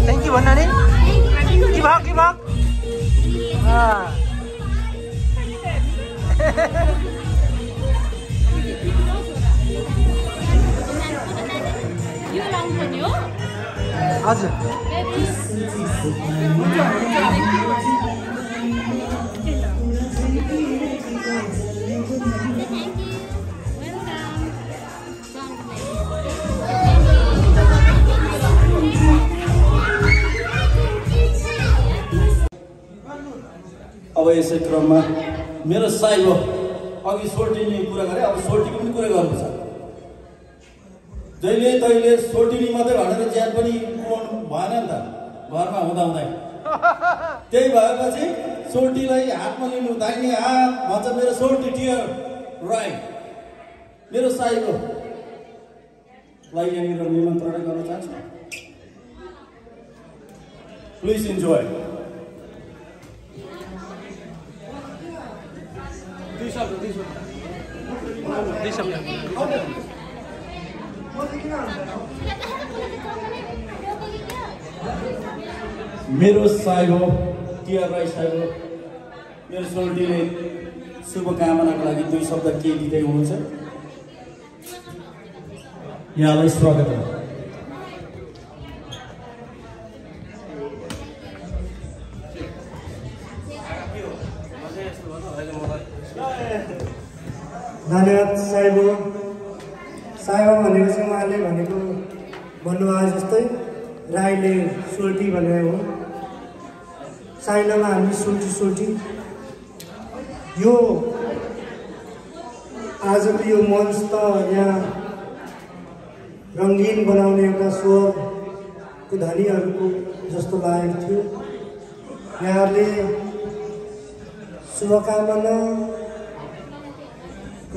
थैंक यू भन्ना नि के भयो यो लाउनु पर्ने हो हजुर अब यसै क्रममा मेरो साइब अघि सोल्टिने कुरा गरेँ, अब सोल्टीको पनि कुरा गर्नुपर्छ। जहिले तहिले सोल्टिनी मात्रै भनेर ज्यान पनि कुमाउनु भएन नि त घरमा हुँदाहुँदै। त्यही भएपछि सोल्टीलाई हातमा लिनु, दाहिने हात भन्छ मेरो सोल्टी टियर राइट। मेरो साइबलाई यहाँनिर निमन्त्रणा गर्न चाहन्छु। Please enjoy. मेरो साइब हो टिआर राई साइब हो। मेरो सोल्टीले शुभकामनाको लागि 2 शब्द के दिँदै हुनुहुन्छ। यहाँलाई स्वागत हो। धन्यवाद साइब। साइब भनेको चाहिँ उहाँले भनेको भन्नुभयो जस्तै राईले सोल्टी भनेको हो। साइनामा हामी सोल्टी यो आजको यो मञ्च त यहाँ रङ्गीन बनाउने एउटा स्वरको धनीहरूको जस्तो लागेको थियो। यहाँहरूले शुभकामना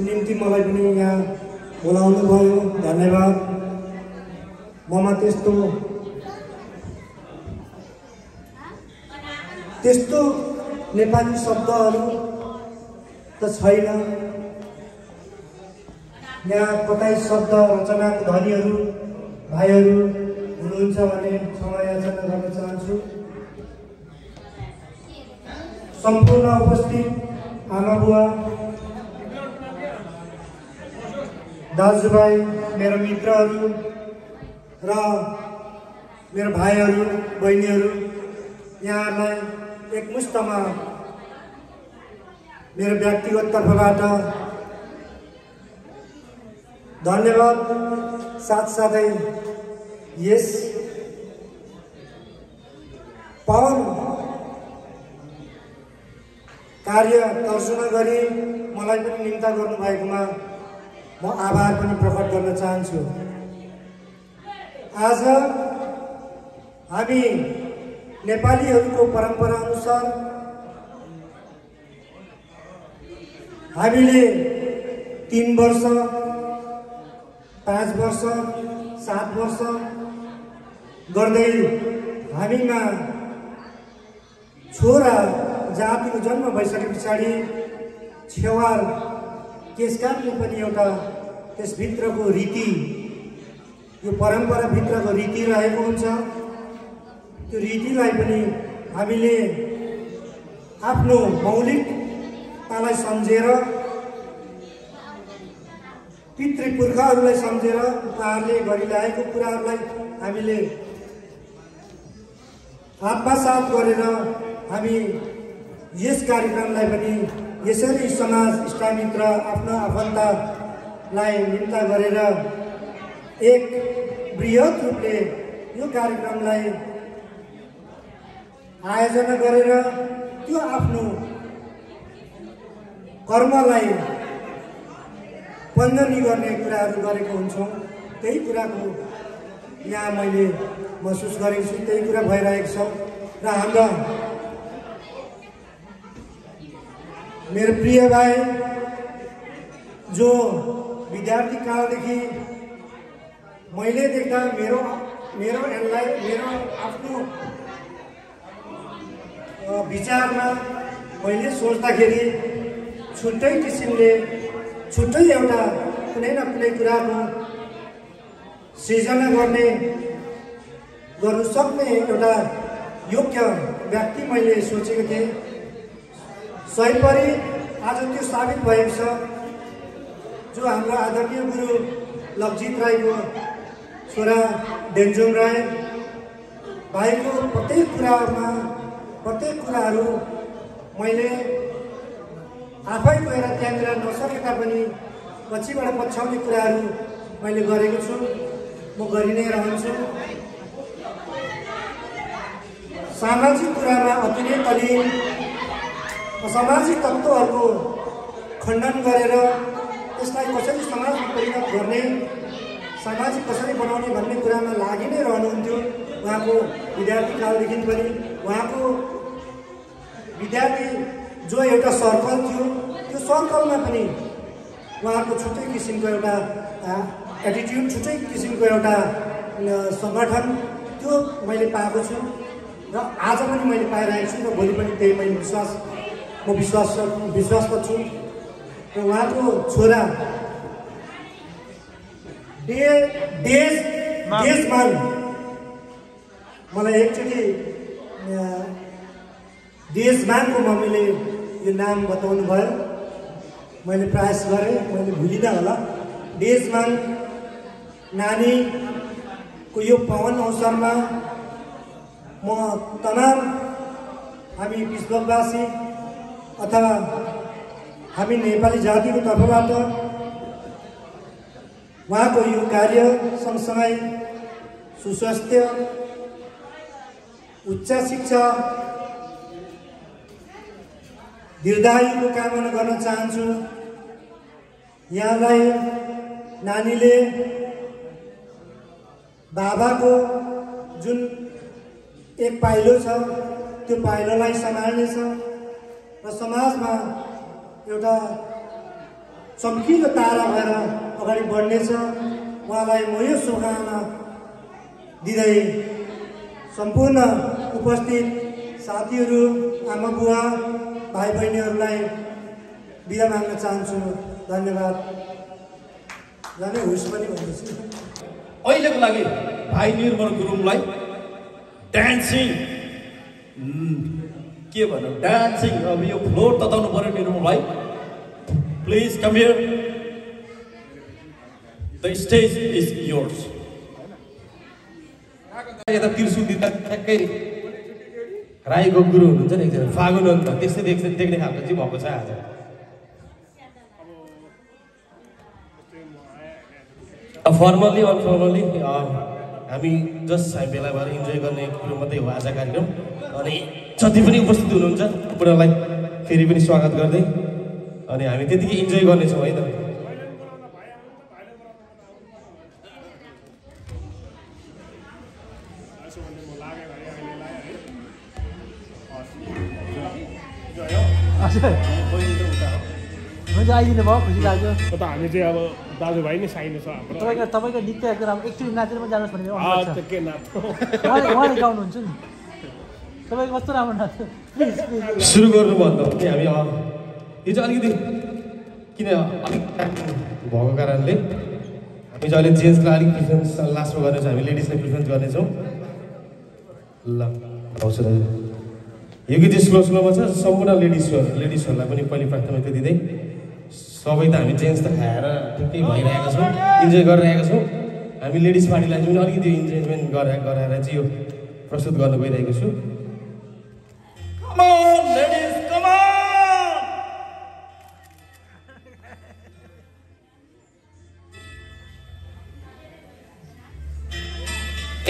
निम्ति मलाई पनि यहाँ बोलाउनु भयो, धन्यवाद। ममा त्यस्तो नेपाली शब्दहरू त छैन। यहाँ कतै शब्द रचनाको धनीहरू भाइहरू हुनुहुन्छ भने क्षमा याचना गर्न चाहन्छु। सम्पूर्ण उपस्थित आमा बुवा, दाजुभाइ, मेरो मित्रहरू र मेरो भाइहरू बहिनीहरू, यहाँलाई एकमुष्टमा मेरो व्यक्तिगत तर्फबाट धन्यवाद। साथसाथै यस पावन कार्य तर्जुमा गरी मलाई पनि निम्ता गर्नुभएकोमा म आभार पनि प्रकट गर्न चाहन्छु। आज हामी नेपालीहरूको परम्परा अनुसार हामीले 3 वर्ष, 5 वर्ष, 7 वर्ष गर्दै हामीमा छोरा जातिको जन्म भइसके पछाडि छेवार केस काट्ने पनि एउटा त्यसभित्रको रीति, यो परम्पराभित्रको रीति रहेको हुन्छ। त्यो रीतिलाई पनि हामीले आफ्नो मौलिकतालाई सम्झेर, पितृपुर्खाहरूलाई सम्झेर उहाँहरूले गरिरहेको कुराहरूलाई हामीले आत्मसात गरेर हामी यस कार्यक्रमलाई पनि यसरी समाज, इष्टमित्र, आफ्ना आफन्तलाई निम्ता गरेर एक बृहत रूपले यो कार्यक्रमलाई आयोजना गरेर त्यो आफ्नो कर्मलाई पञ्जनी गर्ने कुराहरू गरेको हुन्छौँ। त्यही कुराको यहाँ मैले महसुस गरेको छु, त्यही कुरा भइरहेको छ। र हाम्रा मेरो प्रिय भाइ जो विद्यार्थी कालदेखि मैले देख्दा मेरो आफ्नो विचारमा मैले सोच्दाखेरि छुट्टै किसिमले छुट्टै एउटा कुनै न कुनै कुराको सृजना गर्नु सक्ने एउटा योग्य व्यक्ति मैले सोचेको थिएँ। सहीपरि आज त्यो साबित भएको छ। जो हाम्रो आदरणीय गुरु लक्षित राईको छोरा डेन्जोङ राई भाइको प्रत्येक कुराहरू मैले आफै गएर त्यहाँनिर नसके तापनि पछिबाट पछ्याउने कुराहरू मैले गरेको छु, म गरि नै रहन्छु। सामाजिक कुरामा अति नै तल्लीन असामाजिक तत्त्वहरूको खण्डन गरेर यसलाई कसरी समाजमा परिणत गर्ने, सामाजिक कसरी बनाउने भन्ने कुरामा लागि नै रहनुहुन्थ्यो। उहाँको विद्यार्थी कालदेखि पनि उहाँको विद्यार्थी जो एउटा सर्कल थियो त्यो सर्कलमा पनि उहाँको छुट्टै किसिमको एउटा एटिट्युड, छुट्टै किसिमको एउटा सङ्गठन त्यो मैले पाएको छु र आज पनि मैले पाइरहेको छु र भोलि पनि त्यही मैले विश्वास गर्छु। र उहाँको छोरा देशमान मलाई एकचोटि देशमानको मम्मीले यो नाम बताउनु भयो, मैले प्रयास गरेँ, मैले भुलिनँ होला। देशमान नानीको यो पावन अवसरमा म तमाम हामी विश्ववासी अथवा हामी नेपाली जातिको तर्फबाट उहाँको यो कार्य सँगसँगै सुस्वास्थ्य, उच्च शिक्षा, दीर्घायुको कामना गर्न चाहन्छु। यहाँलाई नानीले बाबाको जुन एक पाइलो छ त्यो पाइलोलाई सम्हाल्नेछ र समाजमा एउटा चम्किलो तारा भएर अगाडि बढ्नेछ। उहाँलाई म यो शुभकामना दिँदै सम्पूर्ण उपस्थित साथीहरू, आमा बुवा, भाइ बहिनीहरूलाई बिदा माग्न चाहन्छु। धन्यवाद। जाने होस् पनि भन्दैछु। अहिलेको लागि भाइ निर्मल गुरुङलाई डान्सिङ के भन्नु, डान्सिङ अब यो फ्लोर तताउनु पर्यो। निर्मल भाइ please come here, the stage is yours. यता त्रिशुल दिँदा ठ्याक्कै राईको गुरु हुनुहुन्छ नि एकजना फागुन अन्त त्यस्तै देख्ने खालको चाहिँ भएको छ आज। फर्मल्ली अनफर्मल्ली हामी जस्ट हामी भेला भएर इन्जोय गर्ने कुरो मात्रै हो आज कार्यक्रम। अनि जति पनि उपस्थित हुनुहुन्छ पुरालाई फेरि पनि स्वागत गर्दै अनि हामी त्यतिकै इन्जोय गर्नेछौँ है त। हुन्छ आइदिनु भयो, खुसी लाग्यो। त हामी चाहिँ अब दाजुभाइ नै साइनो छ हाम्रो। तपाईँको नृत्य एकदम एकचोटि नाचेर पनि जानुहोस् भनेर के नाच उहाँले गाउनुहुन्छ नि, तपाईँको कस्तो राम्रो नाच्छ। प्लिज प्लिज सुरु गर्नुभन्दा पनि हामी यो चाहिँ अलिकति किन अलिक भएको कारणले हामी चाहिँ अहिले जेन्ट्सलाई अलिक प्रिफरेन्स लास्टमा गर्नेछौँ, हामी लेडिजलाई प्रिफरेन्स गर्नेछौँ। ल आउँछ दाजु, यो गीत चाहिँ स्लो स्लोमा छ। सम्पूर्ण लेडिजहरूलाई पनि पहिले प्राथमिकता दिँदै सबै त हामी जेन्ट्स त खाएर ठिकै भइरहेका छौँ, इन्जोय गरिरहेका छौँ। हामी लेडिज पार्टीलाई पनि अलिकति इन्जोयमेन्ट गराएर चाहिँ यो प्रस्तुत गर्न गइरहेको छु। Come on, ladies, come on!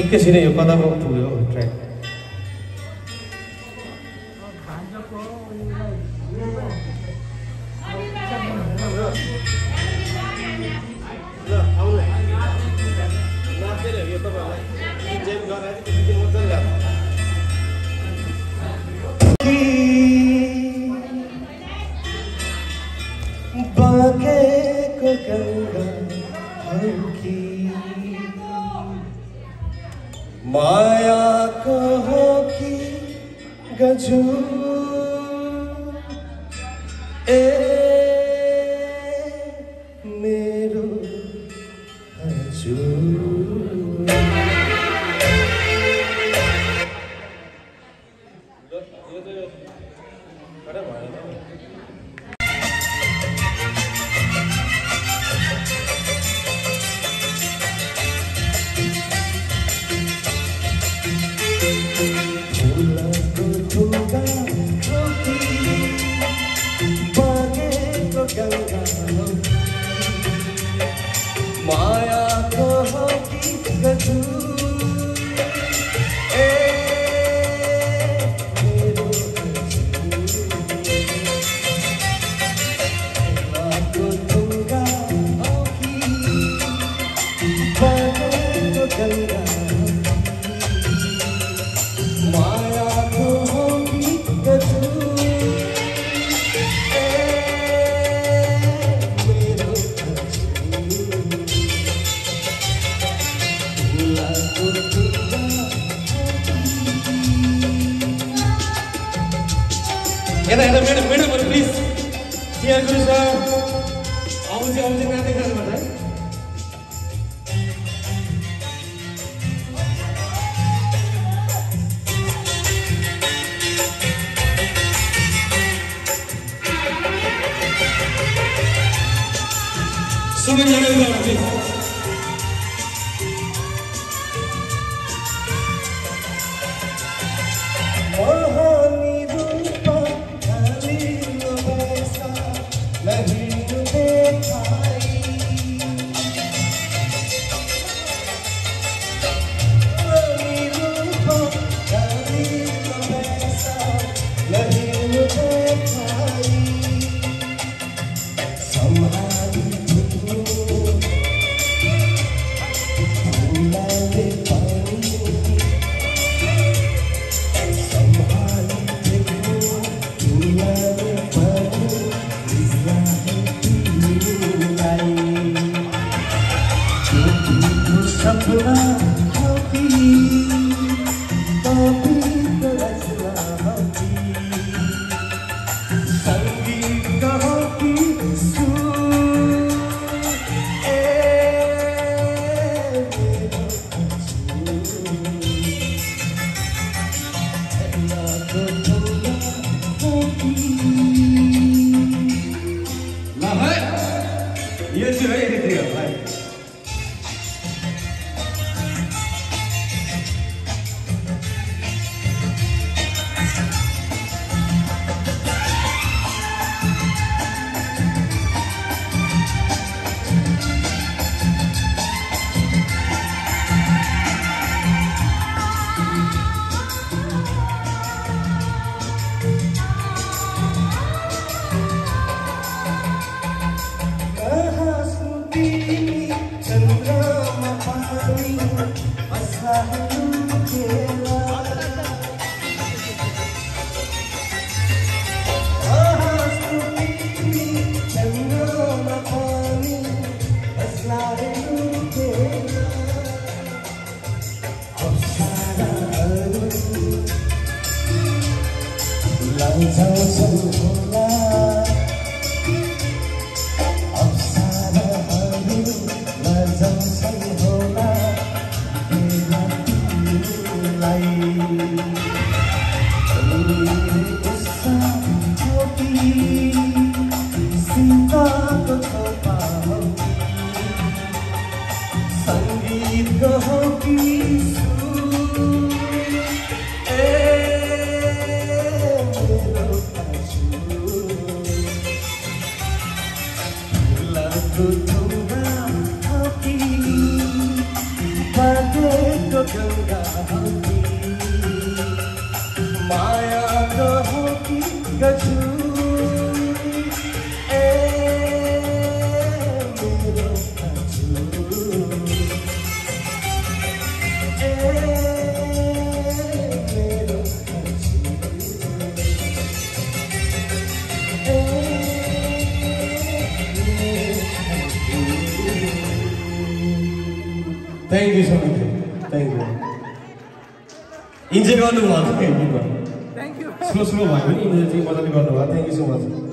एकैछिनै यो कदम पुग्यो ट्र्याक। बाँकेको गङ्गाहरूकी मायाको हो कि गजुर ए मेरो हजुर। यता हेर मेडमहरु प्लिज चियर गर्नु छ आउँछ नाच्दै जानुपर्छ है सबैजना उयो please Thank you so much. Thank you. Enjoy गर्नुभयो Thank you. Slow भयो नि enjoy चाहिँ मजाले गर्नुभयो. Thank you so much.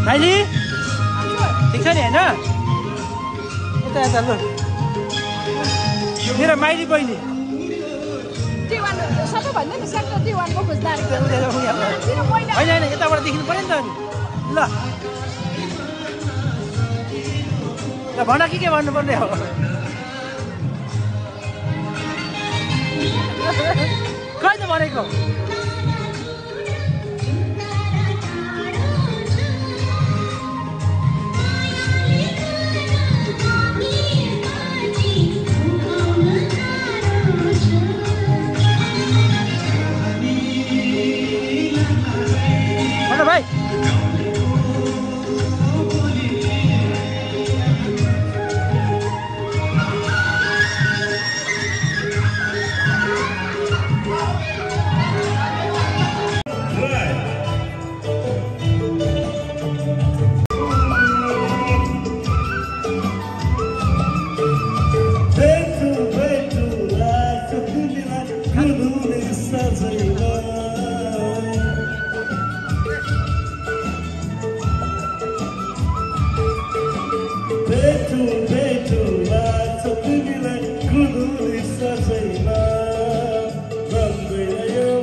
भाइजी ठिक छ नि होइन यता यता लु मेरो माइली बहिनी होइन होइन यताबाट देखिनु पऱ्यो नि त अनि ल ल भन के भन्नुपर्ने हो खै त भनेको भाइ मैं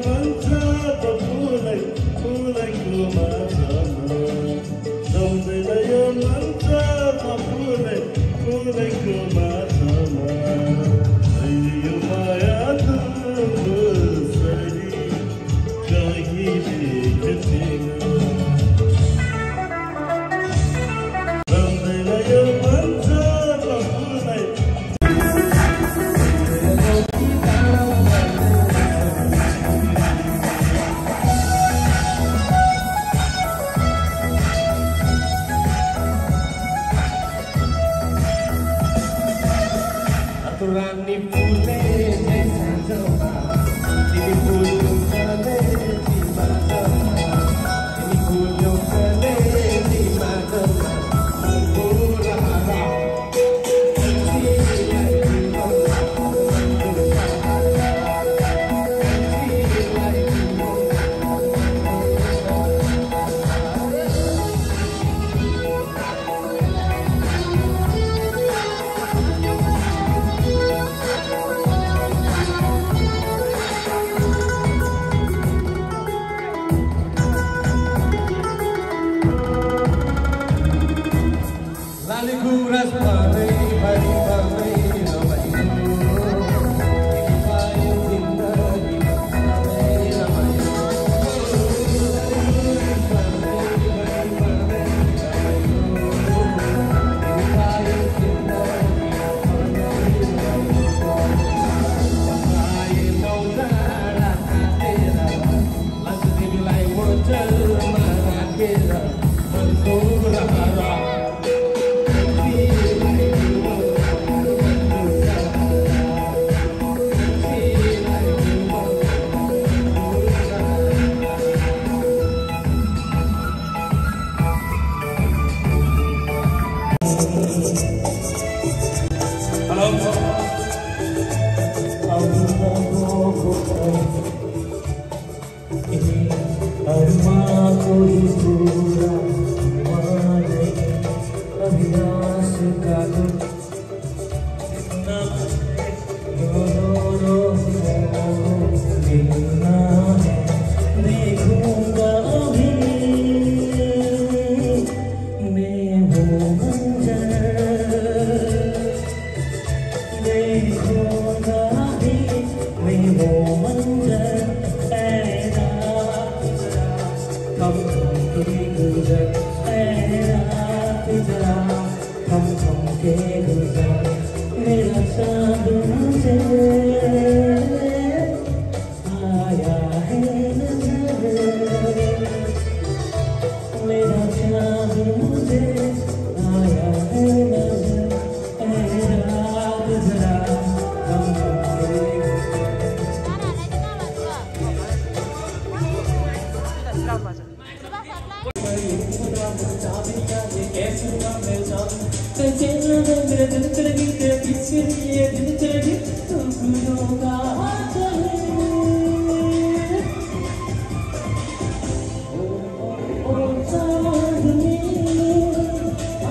मेरा चाँद मुझे आया है नजर, मेरा चाँद मुझे आया है नजर, रात जरा गम मेरा दिल चल गई तेरे पीछे ये दिल चल गई खुशियों का चले ओ चांदनी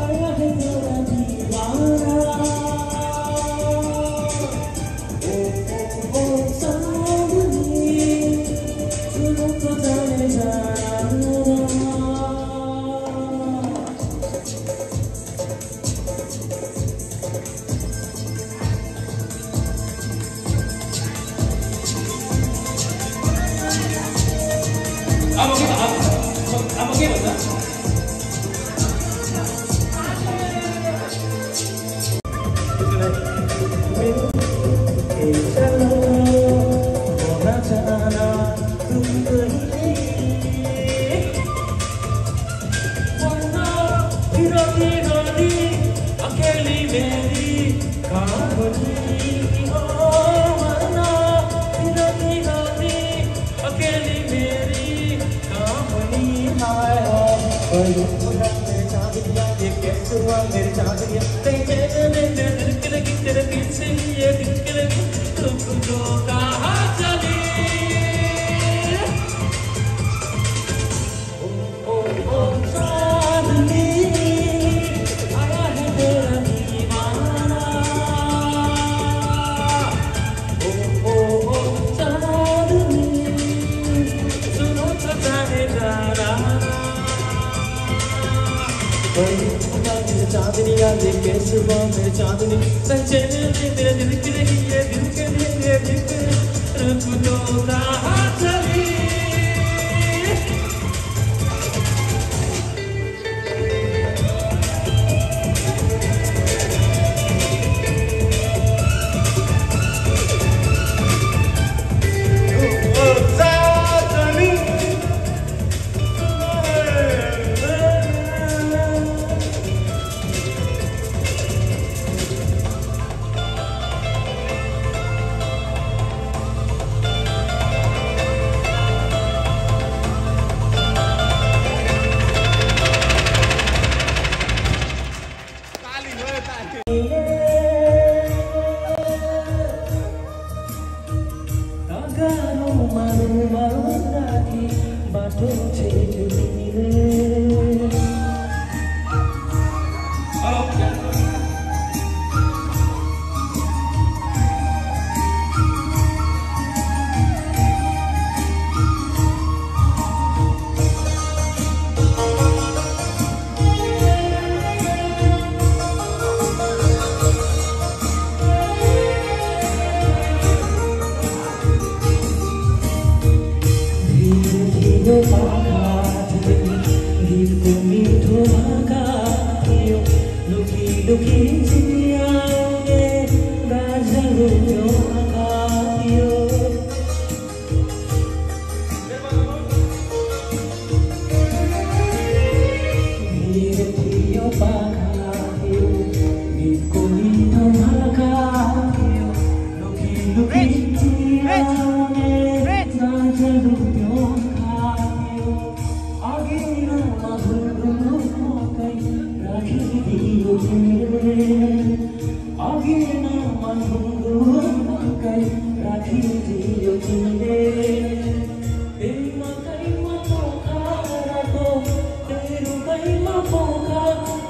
आया है तेरा दीवाना ओ चांदनी सुनो तो जाने जाना अब के भन्छ अकेली मेरी कहानी अकेली मेरी कहानी मेरे चाँदनिया ये कैसे हुआ मेरे चाँदनिया तेरे दिल के लगी तेरे पीछे ये दिल के लगी तुम जो कहाँ चली ओ चाँदनी आया है तेरा दीवाना ओ चाँदनी सुनो तो जाने जाना मेरे चाँदनिया ये कैसे हुआ मेरे चाँदनी मेरे दिल के लिए ये दिल के लिए रुक जो कहाँ चली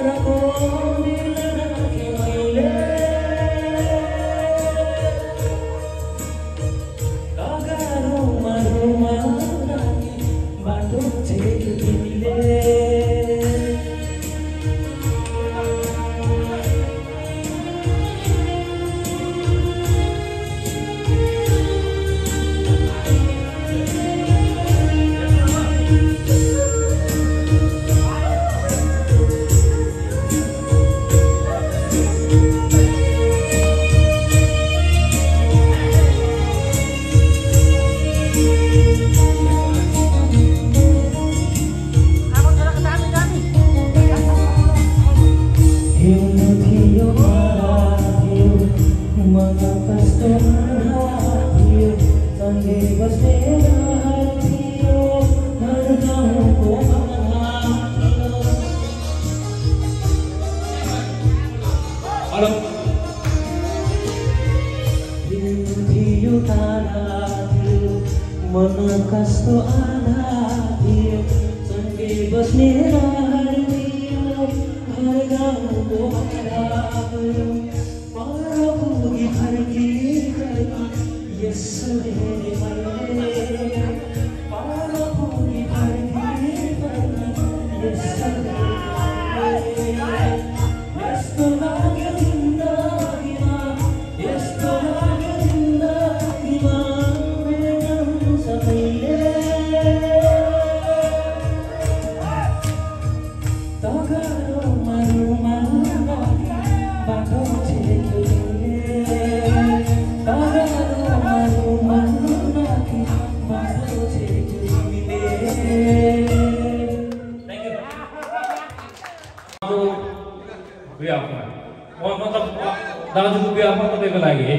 रखो दाजुको बिहामा तपाईँको लागि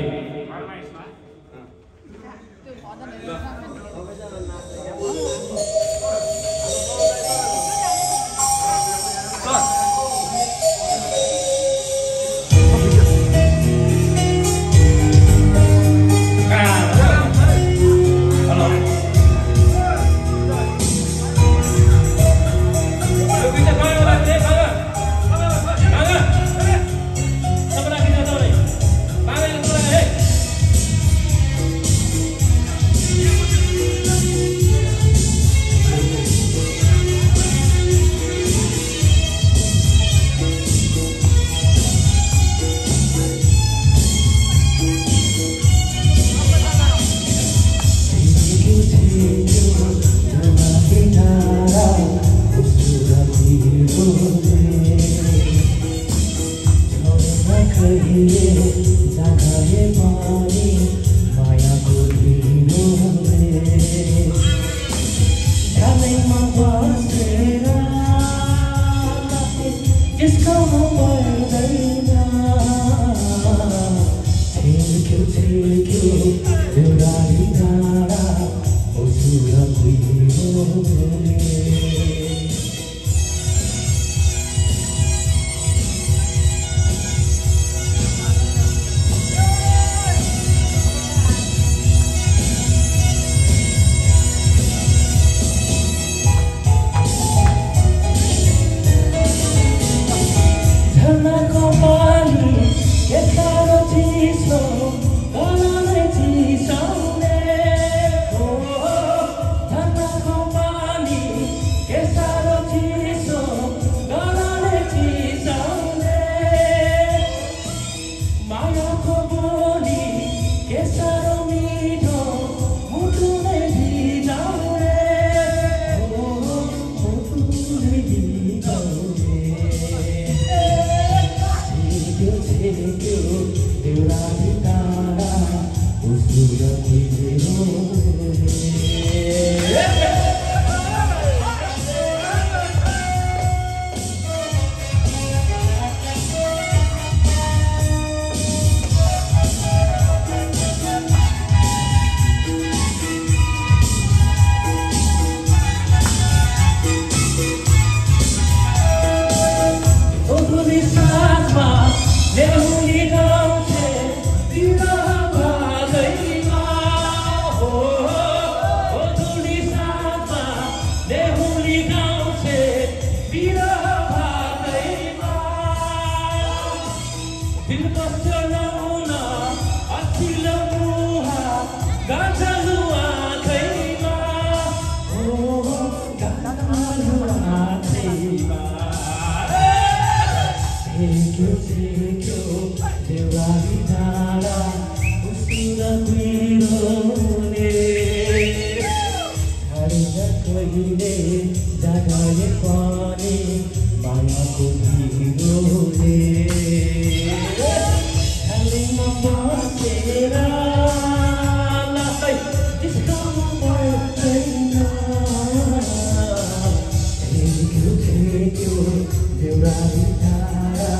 Deurari tara,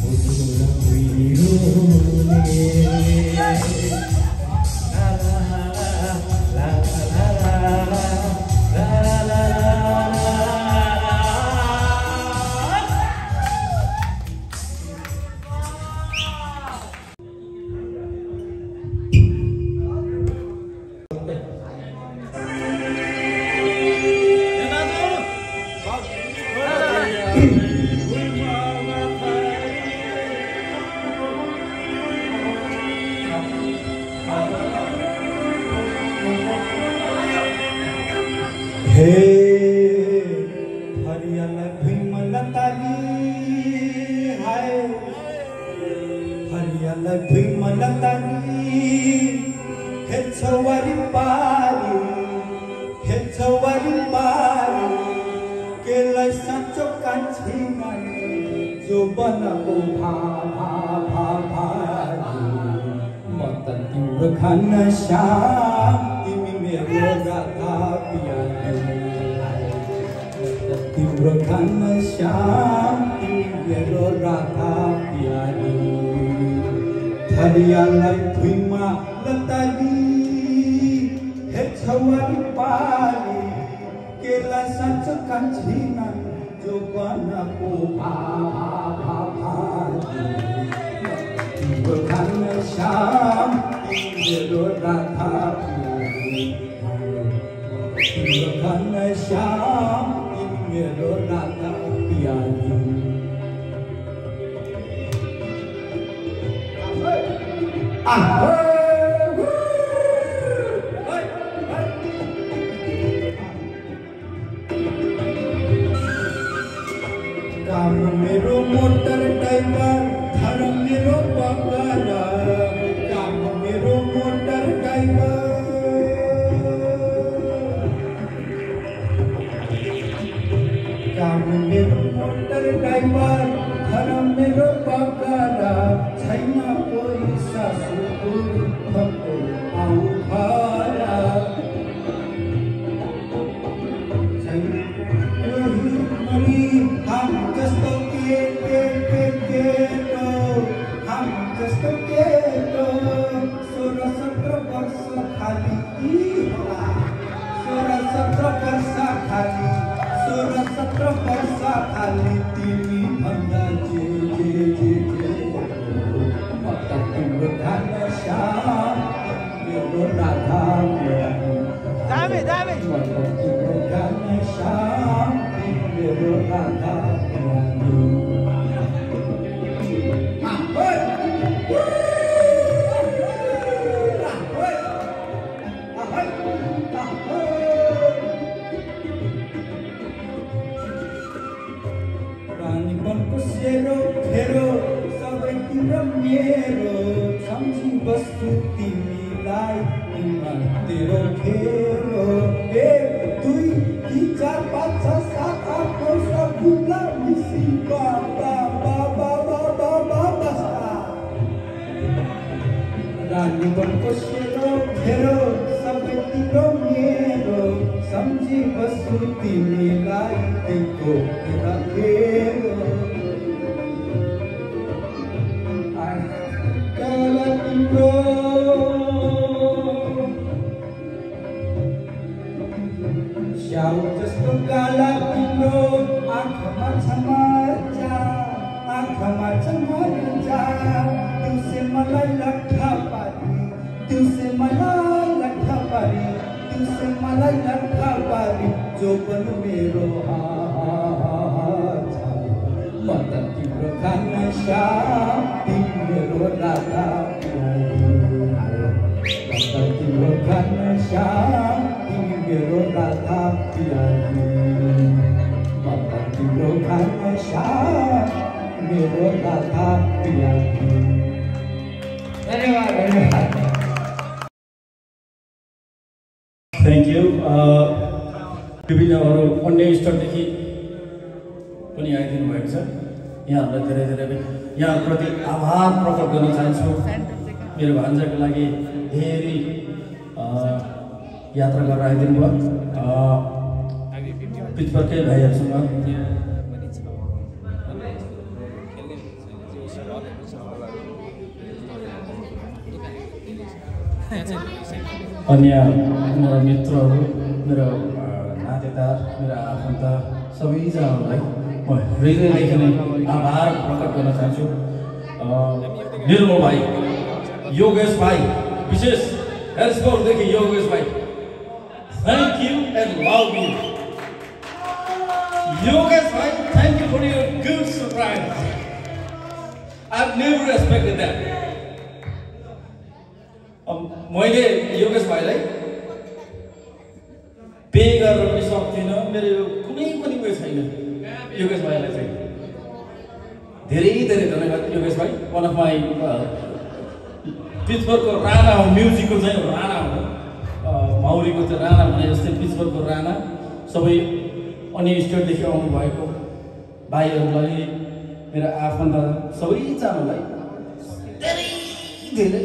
usura kuirune. थरियालाई भुइँमा लतानी हेर्छ वरिपरि हेर्छ वरिपरि केलाई साँचो कान्छी जो बनको भारी म त तिम्रो खान श्याम तिमी मेरो राधा पियाली तिम्रो खान श्याम तिमी मेरो राधा पियाली थरियालाई भुइँमा लताली हेर्छ वरिपरि केलाई साँचो कान्छी जो बनको भारी तिम्रो खान श्याम मेरो राधा पियाली तिम्रो खान श्याम मेरो राधा पियाली काम मेरो मोटर ड्राइभर घर मेरो बगाला काम मेरो मोटर ड्राइभर काम मेरो मोटर ड्राइभर घर मेरो बगाला छैन कोही सासुको दुःखको आउ भाडा छैन कोही मरी हम जस्तो केटो हम जस्तो केटो 16-17 वर्ष खाली 16-17 वर्ष खाली 16-17 वर्ष खाली तिमी भन्दा जे म त तिम्रो खान श्याम मेरो राधा पियाली म त तिम्रो खान श्याम मेरो राधा रानी बनको सेरो फेरो सबैतिर मेरो सम्झी बस्छु तिमीलाई तेरो खेरो 1 2 3 4 5 6 7 8 9 सबुला मिसी बाबा रानी बनको सेरो फेरो सबैतिर मेरो सम्झी बस्छु तिमीलाई तेरो खेरो काला तिम्रो स्याउ जस्तो काला तिम्रो आँखामा छ मर्चा दिउँसे मलाई लट्ठा पारी दिउँसे मलाई लट्ठा पारी जो बन मेरो म त तिम्रो खान श्याम तिम्रो राधा पियाली म त तिम्रो खान श्याम तिम्रो राधा पियाली म त तिम्रो खान श्याम मेरो राधा पियाली धन्यवाद थ्याङ्क यू विभिन्न अरू अन्य स्टलदेखि पनि आइदिनु भएको छ यहाँहरूलाई धेरै यहाँप्रति आभार प्रकट गर्न चाहन्छु मेरो भान्जाको लागि धेरै यात्रा गरेर आइदिनु भयो पिछपर्कै भाइहरूसँग अन्य मेरा मित्रहरू मेरो नातेदार मेरा आफन्त सबैजनालाई म हृदयदेखि नै आभार प्रकट गर्न चाहन्छु निर्मल भाइ योगेश भाइ विशेष हेल्सकोटदेखि योगेश भाइ thank you and love you Yogesh भाइ thank you for your good surprise I have never expected that मैले योगेश भाइलाई पे गरेर पनि सक्दिनँ मेरो कुनै पनि उयो छैन योगेश भाइलाई चाहिँ धेरै धेरै धन्यवाद योगेश भाइ। वान अफ माई पिट्सबर्गको राणा हो, म्युजिकको चाहिँ राणा हो, माउरीको चाहिँ राणा भने जस्तै पिट्सबर्गको राणा। सबै अन्य स्टेटदेखि आउनुभएको भाइहरूलाई, मेरो आफन्त सबैजनालाई धेरै धेरै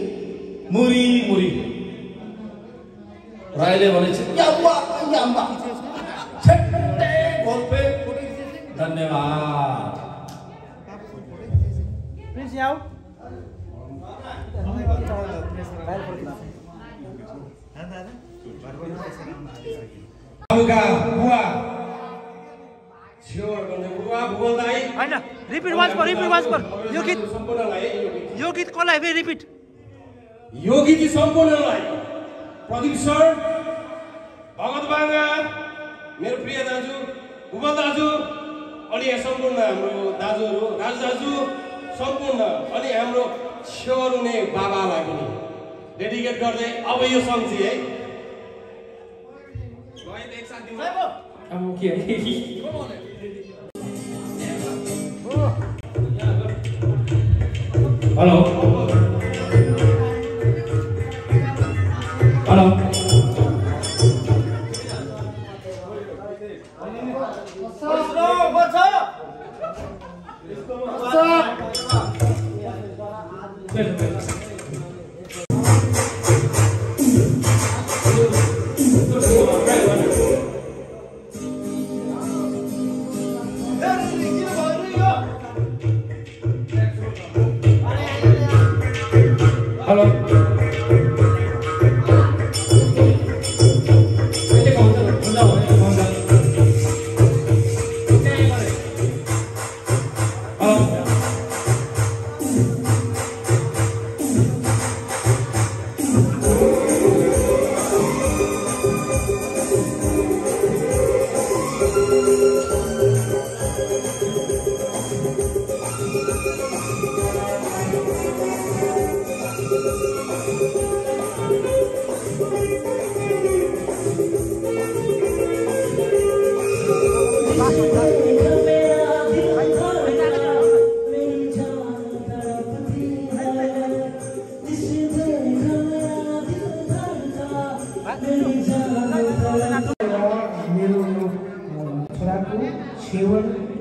मुरी मुरी राईले भनेपछि याम्बा याम्बा छट्टे गोल्पे धन्यवाद। प्लिज याऊ बाबुका बुवा छेवर गर्ने बुवा भुगल दाइ हैन रिपिट वान्स पर यो गीत कसलाई फेरि रिपिट यो गीत सम्पूर्णलाई प्रदीप सर, भगत बाङ्गा, मेरो प्रिय दाजु भुगल दाजु, अनि यहाँ सम्पूर्ण हाम्रो दाजुहरू राज दाजु सम्पूर्ण, अनि हाम्रो छेवर हुने बाबालाई पनि डेडिकेट गर्दै अब यो सङ्ग चाहिँ है अब के हेलो हेलो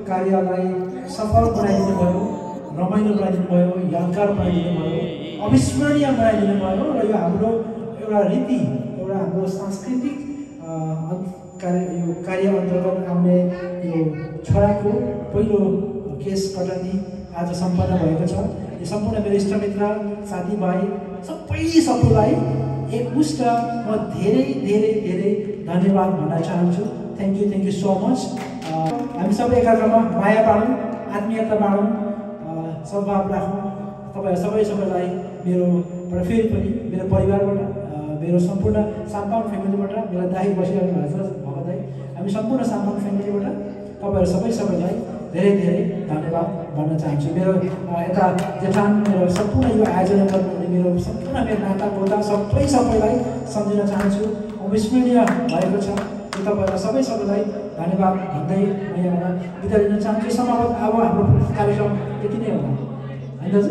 कार्यलाई सफल बनाइदिनु भयो, रमाइलो बनाइदिनु भयो, यादगार बनाइदिनु भयो, अविस्मरणीय बनाइदिनु भयो र यो हाम्रो एउटा रीति, एउटा हाम्रो सांस्कृतिक यो कार्य अन्तर्गत आउने यो छोराको पहिलो केस कटनी आज सम्पन्न भएको छ। यो सम्पूर्ण मेरो इष्टमित्र साथीभाइ सबैलाई एकमुष्ट म धेरै धेरै धेरै धन्यवाद भन्न चाहन्छु। Thank you so much. हामी सबै एकअर्कामा माया बाँडौँ, आत्मीयता बाँडौँ, सद्भाव राखौँ। तपाईँहरू सबैलाई मेरोबाट फेरि पनि मेरो परिवारबाट, मेरो सम्पूर्ण साम्पाङ फ्यामिलीबाट, मेरो दाइ बसिरहनु भएको छ भगत दाइ, हामी सम्पूर्ण साम्पाङ फ्यामिलीबाट तपाईँहरू सबैलाई धेरै धेरै धन्यवाद भन्न चाहन्छु। मेरो यता जेठान, मेरो सम्पूर्ण यो आयोजना गर्नुहुने मेरो सम्पूर्ण मेरो नाता गोता सबैलाई सम्झिन चाहन्छु। अविस्मरणीय भएको छ। तपाईँहरूलाई सबैलाई धन्यवाद भन्दै म यहाँबाट बिदा लिन चाहन्छु। समापन अब हाम्रो कार्यक्रम यति नै होला होइन दाजु?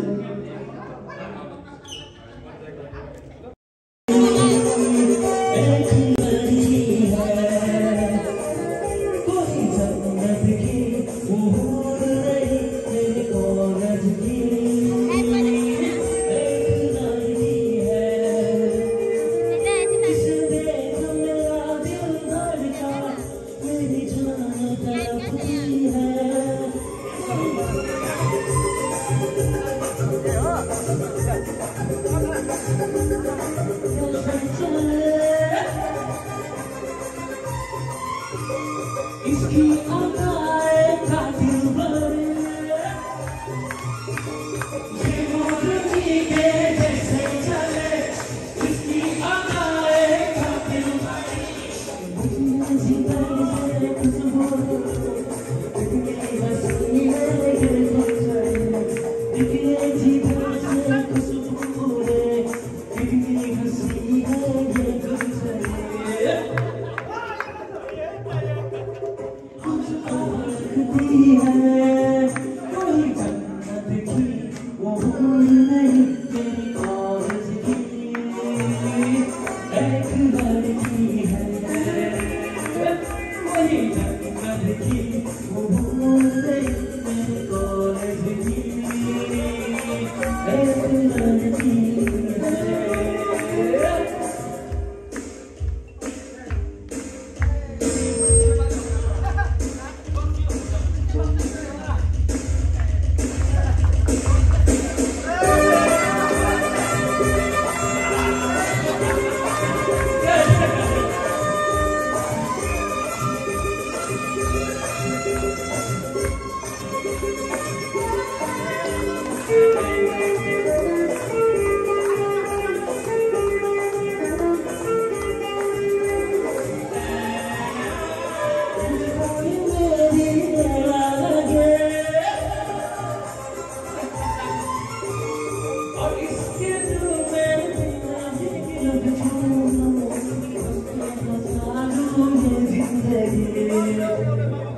जिंदगी